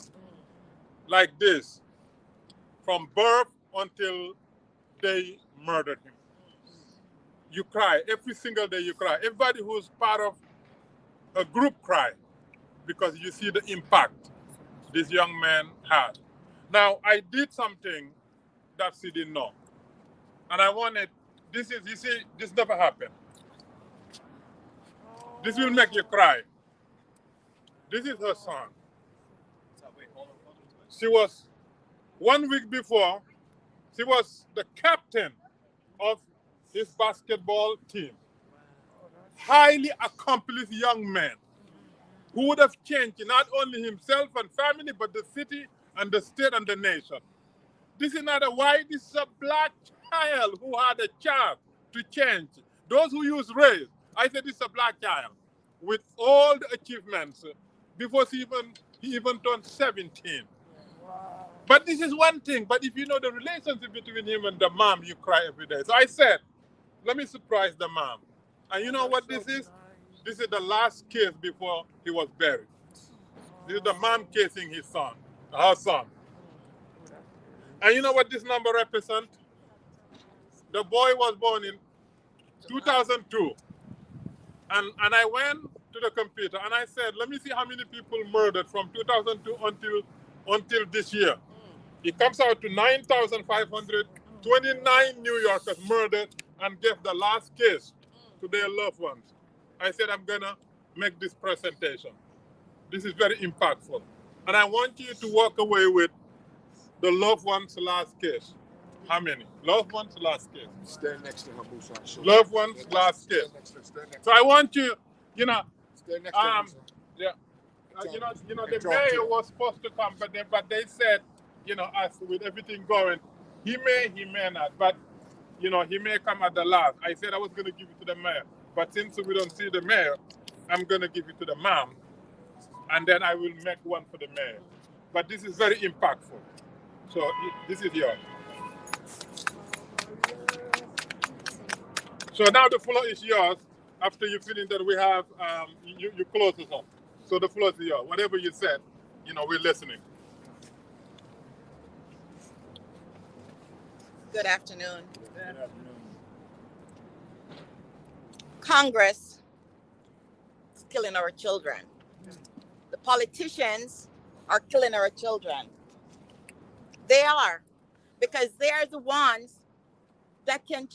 like this, from birth until they murdered him, you cry. Every single day you cry. Everybody who's part of a group cry because you see the impact this young man had. Now, I did something that she didn't know. And I wanted, this is, you see, this never happened. This will make you cry. This is her son. She was, 1 week before, she was the captain of his basketball team. Highly accomplished young man who would have changed not only himself and family, but the city and the state and the nation. This is not a white, this is a black child who had a chance to change. Those who use race, I said this is a black child with all the achievements before he even turned 17. But this is one thing, but if you know the relationship between him and the mom, you cry every day. So I said, let me surprise the mom. And you know what this is? This is the last kiss before he was buried. This is the mom kissing his son, her son. And you know what this number represents? The boy was born in 2002. And I went to the computer and I said, let me see how many people murdered from 2002 until this year. It comes out to 9,529 New Yorkers murdered and gave the last kiss to their loved ones. I said, I'm going to make this presentation. This is very impactful. And I want you to walk away with the loved one's last kiss. How many? Loved one's last kiss. Stand next to her, Musa. Loved one's last kiss. So I want you, Stand next to her, Musa. yeah. The mayor was supposed to come, but they said, as with everything going, he may not, but, he may come at the last. I said I was going to give it to the mayor, but since we don't see the mayor, I'm going to give it to the mom, and then I will make one for the mayor. But this is very impactful. So this is yours. So now the floor is yours. After you finish that, we have, you close us off. So the floor is yours. Whatever you said, we're listening. Good afternoon. Good afternoon. Congress is killing our children. The politicians are killing our children. They are, because they're the ones that can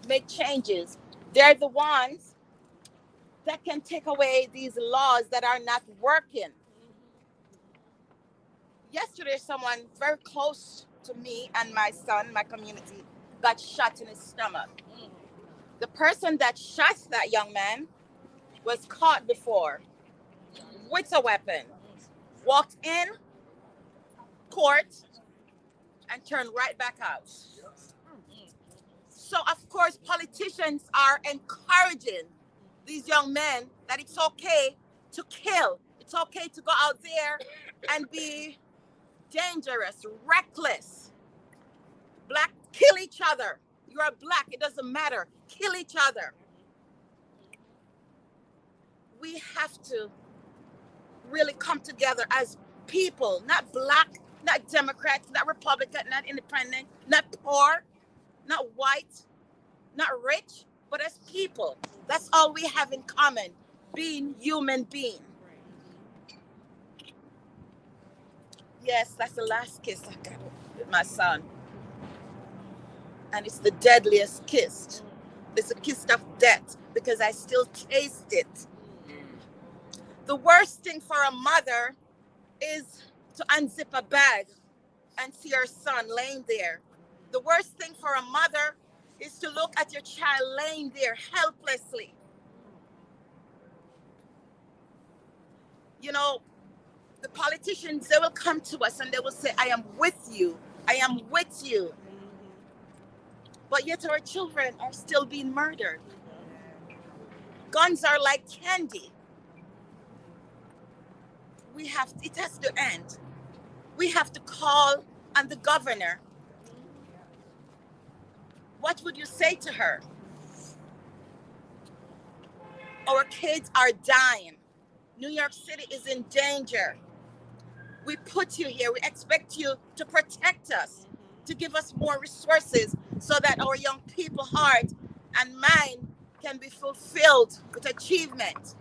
make changes. They're the ones that can take away these laws that are not working. Yesterday, someone very close to me and my son, my community, got shot in his stomach. The person that shot that young man was caught before with a weapon, walked in court, and turned right back out. So, of course, politicians are encouraging these young men that it's okay to kill. It's okay to go out there and be dangerous, reckless. Black, kill each other. You're black, it doesn't matter. Kill each other. We have to really come together as people, not black, not Democrats, not Republican, not independent, not poor, not white, not rich, but as people. That's all we have in common, being human beings. Yes, that's the last kiss I got with my son. And it's the deadliest kiss. It's a kiss of death because I still taste it. The worst thing for a mother is to unzip a bag and see her son laying there. The worst thing for a mother is to look at your child laying there helplessly. The politicians, they will come to us and they will say, I am with you. I am with you. But yet our children are still being murdered. Guns are like candy. It has to end. We have to call on the governor. What would you say to her? Our kids are dying. New York City is in danger. We put you here. We expect you to protect us, to give us more resources so that our young people's heart and mine can be fulfilled with achievement.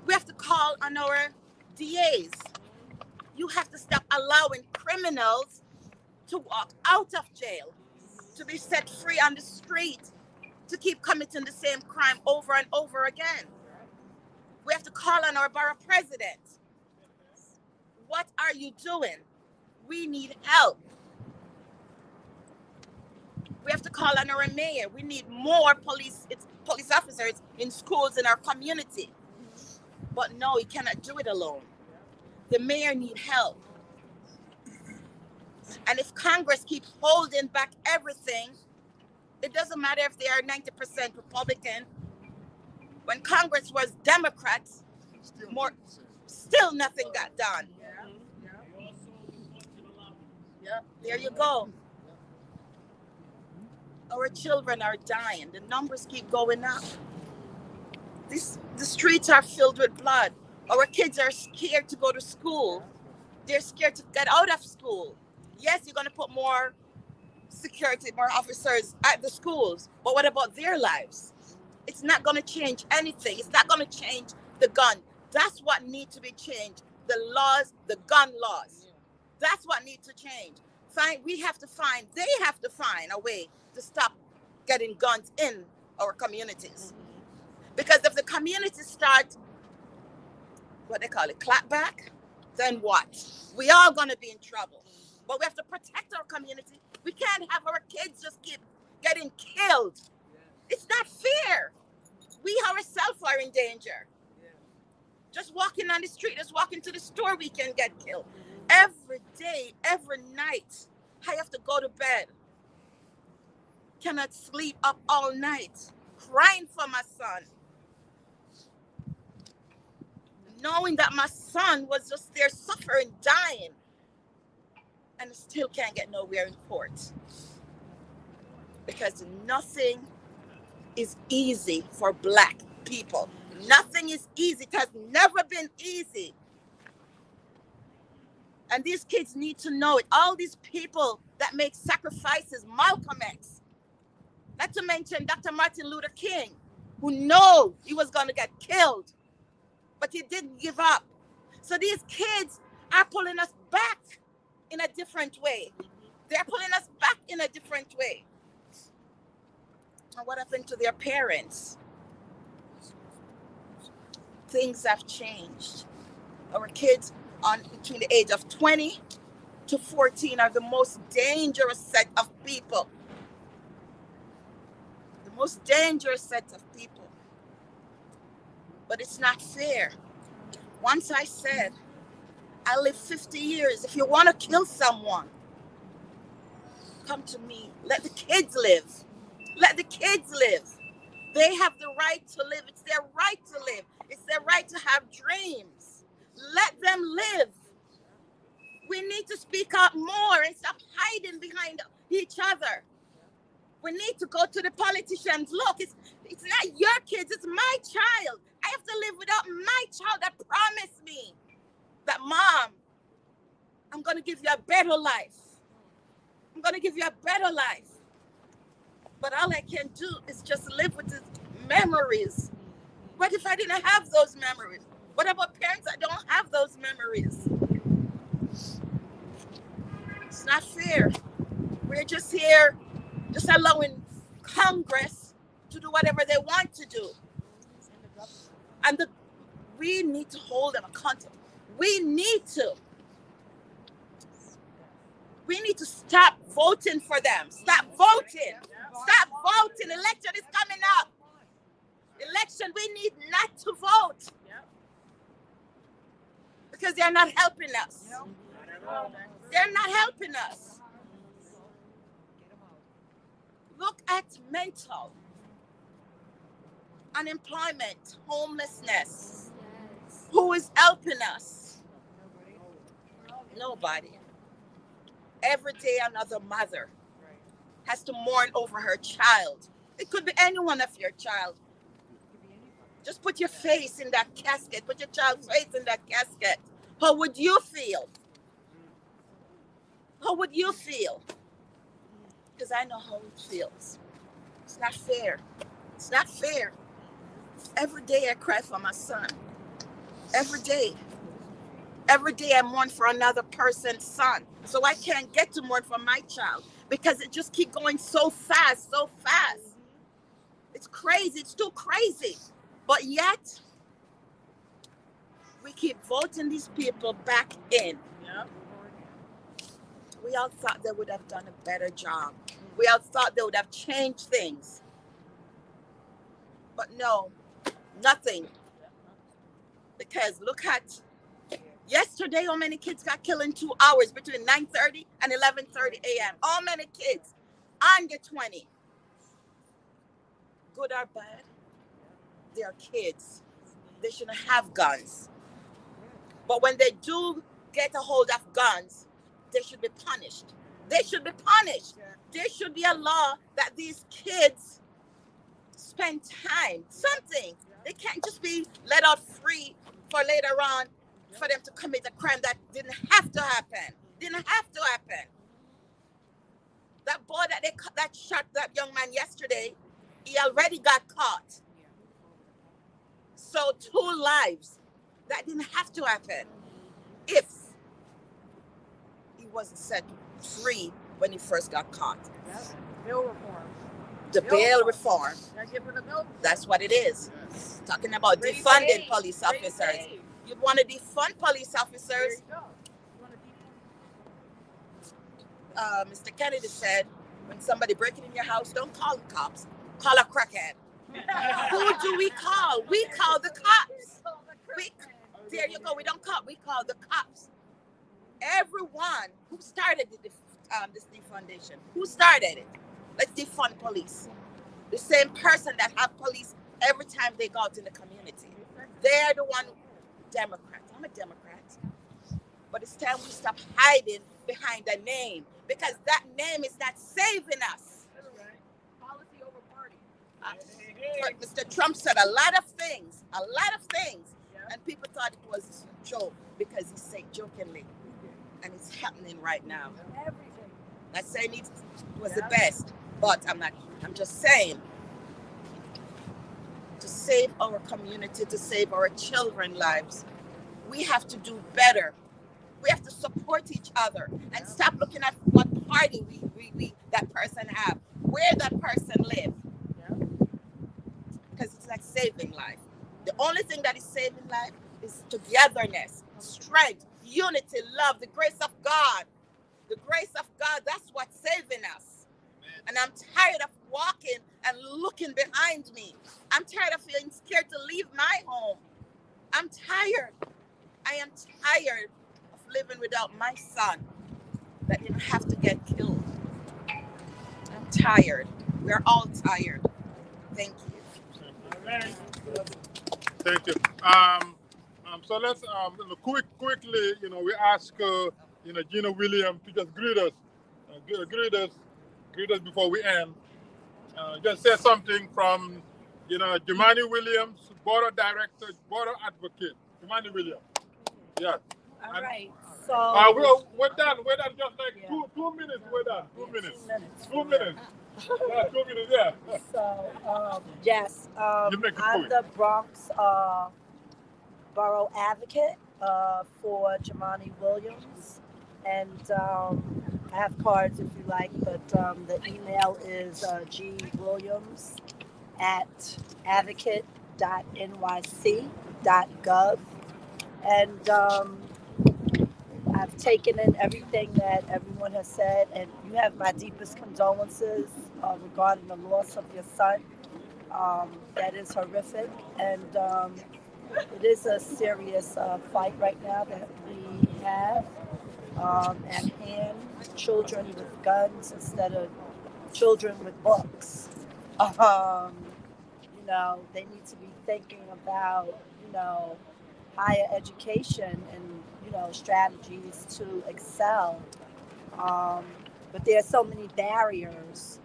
We have to call on our DAs. You have to stop allowing criminals to walk out of jail, to be set free on the street, to keep committing the same crime over and over again. We have to call on our borough president. What are you doing? We need help. We have to call on our mayor. We need more police officers in schools in our community. But no, he cannot do it alone. The mayor needs help. And if Congress keeps holding back everything, it doesn't matter if they are 90% Republican. When Congress was Democrats, still nothing got done. Yeah, there you go. Our children are dying. The numbers keep going up. The streets are filled with blood. Our kids are scared to go to school. They're scared to get out of school. Yes, you're going to put more security, more officers at the schools, but what about their lives? It's not going to change anything. It's not going to change the gun. That's what needs to be changed. The laws, the gun laws. That's what needs to change. They have to find a way to stop getting guns in our communities. Because if the communities start, what they call it, clap back, then what? We are going to be in trouble. But we have to protect our community. We can't have our kids just keep getting killed. It's not fair. We ourselves are in danger. Just walking on the street, just walking to the store, we can get killed. Every day, every night, I have to go to bed. Cannot sleep up all night, crying for my son. Knowing that my son was just there suffering, dying, and still can't get nowhere in court. Because nothing is easy for Black people. Nothing is easy. It has never been easy. And these kids need to know it. All these people that make sacrifices, Malcolm X, not to mention Dr. Martin Luther King, who knew he was going to get killed, but he didn't give up. So these kids are pulling us back in a different way. They're pulling us back in a different way. And what happened to their parents? Things have changed. Our kids between the age of 20 to 14 are the most dangerous set of people. The most dangerous set of people. But it's not fair. Once I said, I live 50 years. If you want to kill someone, come to me. Let the kids live. Let the kids live. They have the right to live. It's their right to live. It's their right to have dreams. Let them live. We need to speak up more and stop hiding behind each other. We need to go to the politicians. Look, it's not your kids, it's my child. I have to live without my child that promised me that, Mom, I'm going to give you a better life. I'm going to give you a better life. But all I can do is just live with these memories. What if I didn't have those memories? What about parents that don't have those memories? It's not fair. We're just here, just allowing Congress to do whatever they want to do. And we need to hold them accountable. We need to stop voting for them. Stop voting. Stop voting. Election is coming up. Election, we need not to vote. Because they're not helping us. They're not helping us. Look at mental unemployment, homelessness. Who is helping us? Nobody. Every day another mother has to mourn over her child. It could be any one of your child. Just put your face in that casket. Put your child's face in that casket. How would you feel? How would you feel? Because I know how it feels. It's not fair. It's not fair. Every day I cry for my son. Every day. Every day I mourn for another person's son. So I can't get to mourn for my child because it just keeps going so fast, so fast. It's crazy. It's too crazy. But yet, we keep voting these people back in. Yeah. We all thought they would have done a better job. We all thought they would have changed things. But no, nothing. Because look at yesterday, how many kids got killed in 2 hours between 9:30 and 11:30 a.m.? How many kids? Under 20. Good or bad, they are kids. They shouldn't have guns. But when they do get a hold of guns, they should be punished. They should be punished. There should be a law that these kids spend time, something. They can't just be let out free for later on for them to commit a crime that didn't have to happen. Didn't have to happen. That boy that shot that young man yesterday, he already got caught. So 2 lives. That didn't have to happen. If he wasn't set free when he first got caught. Bill reform. The bail reform. That's what it is. Talking about defunding police officers. You want to defund police officers? Mr. Kennedy said, when somebody breaking in your house, don't call the cops. Call a crackhead. Who do we call? We call the cops. There you go. We don't call. We call the cops. Everyone who started this defundation, who started it? Let's defund police. The same person that have police every time they go out in the community. They're the one. Democrat. I'm a Democrat. But it's time we stop hiding behind a name because that name is not saving us. Policy over party. Mr. Trump said a lot of things, and people thought it was a joke because he said jokingly, and it's happening right now. Not saying it was the best, but I'm just saying, to save our community, to save our children's lives, we have to do better. We have to support each other and stop looking at what party we that person have, where that person live. Because it's like saving life. The only thing that is saving life is togetherness, strength, unity, love, the grace of God. The grace of God, that's what's saving us. And I'm tired of walking and looking behind me. I'm tired of feeling scared to leave my home. I'm tired. I am tired of living without my son that didn't have to get killed. I'm tired. We're all tired. Thank you. Thank you. So let's quickly, we ask, Gina Williams to just greet us before we end. Just say something from, Jimani Williams, Border Director, Border Advocate. Jimani Williams. Yeah. All right. So we're done. We're done. Just like 2 minutes. We're done. 2 minutes. 2 minutes. Yeah, 2 minutes. Yeah. So yes, You make a I'm point. the Bronx Borough Advocate for Jimani Williams, and I have cards if you like, but the email is gwilliams@advocate.nyc.gov, and I've taken in everything that everyone has said, and you have my deepest condolences regarding the loss of your son. That is horrific, and it is a serious fight right now that we have at hand. Children with guns instead of children with books. They need to be thinking about, higher education and, strategies to excel. But there are so many barriers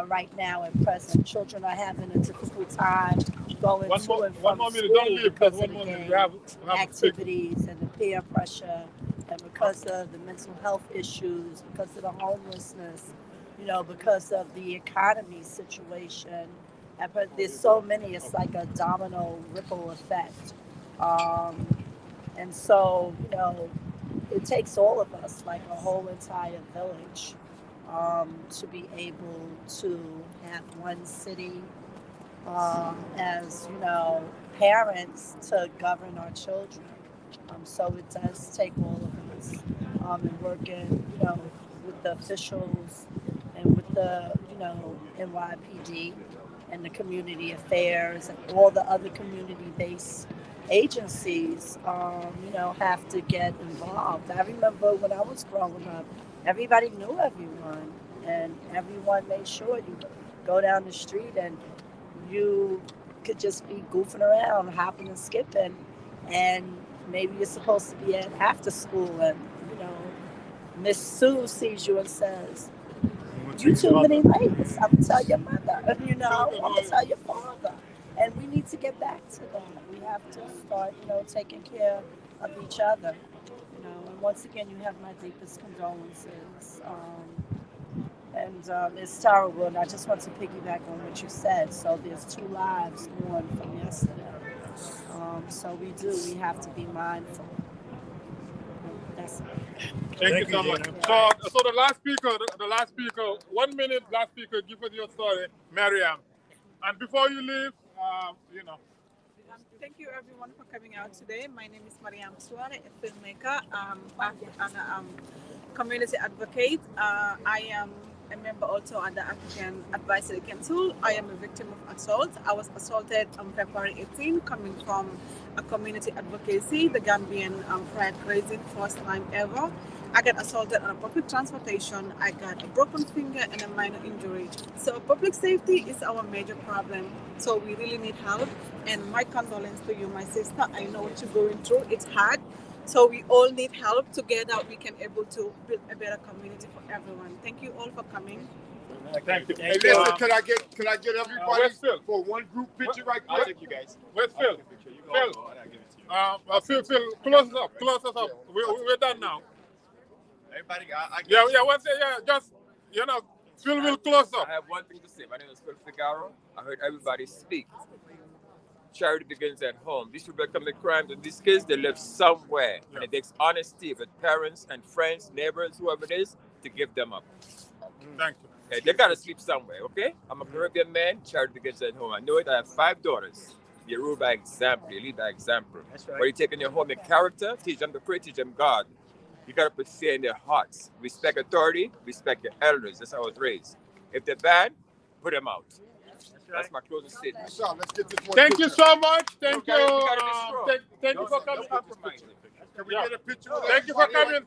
right now at present. Children are having a difficult time going to and from school because of the gang activities and the peer pressure, and because of the mental health issues, because of the homelessness, because of the economy situation but there's so many. It's like a domino ripple effect. Um, and so, it takes all of us, like a whole entire village, to be able to have one city, as parents to govern our children. So it does take all of us, and working, with the officials and with the, NYPD and the community affairs and all the other community-based agencies, have to get involved. I remember when I was growing up, everybody knew everyone, and everyone made sure you go down the street and you could just be goofing around, hopping and skipping, and maybe you're supposed to be at after school, and Miss Sue sees you and says, "You too many late. I'm gonna tell your mother. I'm gonna tell your father." And we need to get back to that. We have to start, taking care of each other. And once again, you have my deepest condolences. And it's terrible. And I just want to piggyback on what you said. So there's 2 lives mourned from yesterday. So we have to be mindful. That's it. Thank you so much. So the last speaker, 1 minute, last speaker, give us your story, Mariam. And before you leave, Thank you everyone for coming out today. My name is Mariam Suare, a filmmaker, and a community advocate. I am a member also at the African Advisory Council. I am a victim of assault. I was assaulted on February 18, coming from a community advocacy, the Gambian Pride Raising, first time ever. I got assaulted on public transportation. I got a broken finger and a minor injury. So public safety is our major problem. So we really need help. And my condolence to you, my sister. I know what you're going through. It's hard. So we all need help. Together we can able to build a better community for everyone. Thank you all for coming. Thank you. Hey, listen, can I get everybody for one group picture right quick? I'll take you guys. Where's Phil? Phil, close us up. We're done now. Everybody, just, Phil will close up. I have one thing to say. My name is Phil Figaro. I heard everybody speak. Charity begins at home. These people that commit crimes, and these kids, they live somewhere. Yeah. And it takes honesty with parents and friends, neighbors, whoever it is, to give them up. Thank you. Okay, they gotta sleep somewhere, okay? I'm a Caribbean man. Charity begins at home. I know it. I have 5 daughters. You rule by example. You lead by example. That's right. But you take in your home your character, teach them to pray, teach them God. You gotta put fear in their hearts. Respect authority, respect your elders. That's how I was raised. If they're bad, put them out. That's my closing statement. Let's get this one. Thank you so much. Thank you. Thank you for coming. Can we get a picture? Thank you for coming.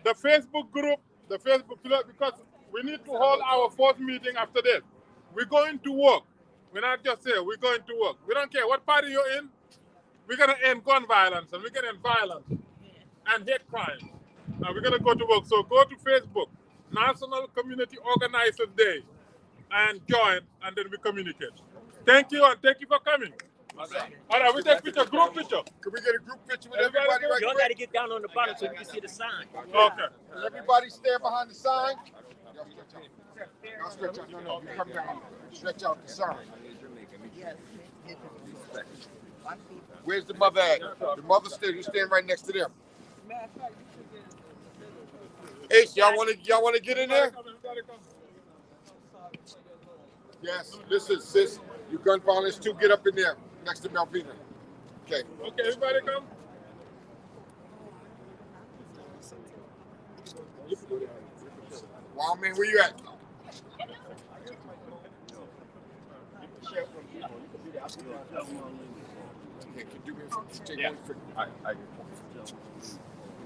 The Facebook group, because we need to hold our 4th meeting after this. We're going to work. We're not just here. We're going to work. We don't care what party you're in. We're going to end gun violence, and we're going to end violence and hate crime. And we're going to go to work. So go to Facebook, National Community Organizers Day, and join, and then we communicate. Thank you, and thank you for coming. All right, we take picture, group picture. Can we get a group picture with everybody right quick? Y'all got to get down on the bottom so you can see the sign. Okay. Does everybody stand behind the sign? No, stretch out. No, you come down. Stretch out the sign. Where's the mother at? The mother you stand right next to them. Ace, y'all want to get in there? Yes, listen, sis. You gun violence too. Get up in there next to Malvina. Okay. Okay, everybody come. Wow, man, where you at?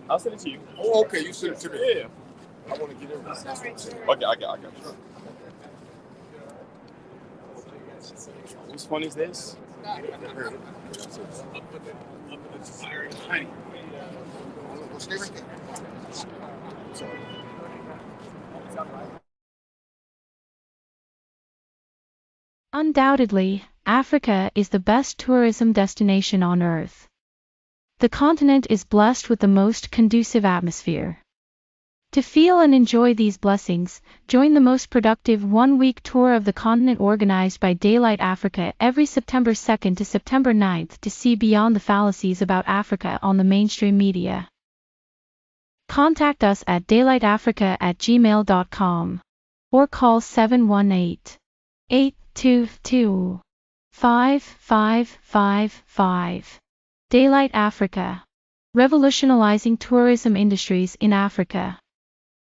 I'll send it to you. Oh, okay, you send it to me. Yeah. I want to get in. Okay, I got you. Whose phone is this? Stay right there. Undoubtedly, Africa is the best tourism destination on Earth. The continent is blessed with the most conducive atmosphere. To feel and enjoy these blessings, join the most productive one-week tour of the continent organized by Daylight Africa every September 2nd to September 9th to see beyond the fallacies about Africa on the mainstream media. Contact us at daylightafrica@gmail.com or call 718-822-5555. Daylight Africa. Revolutionizing tourism industries in Africa.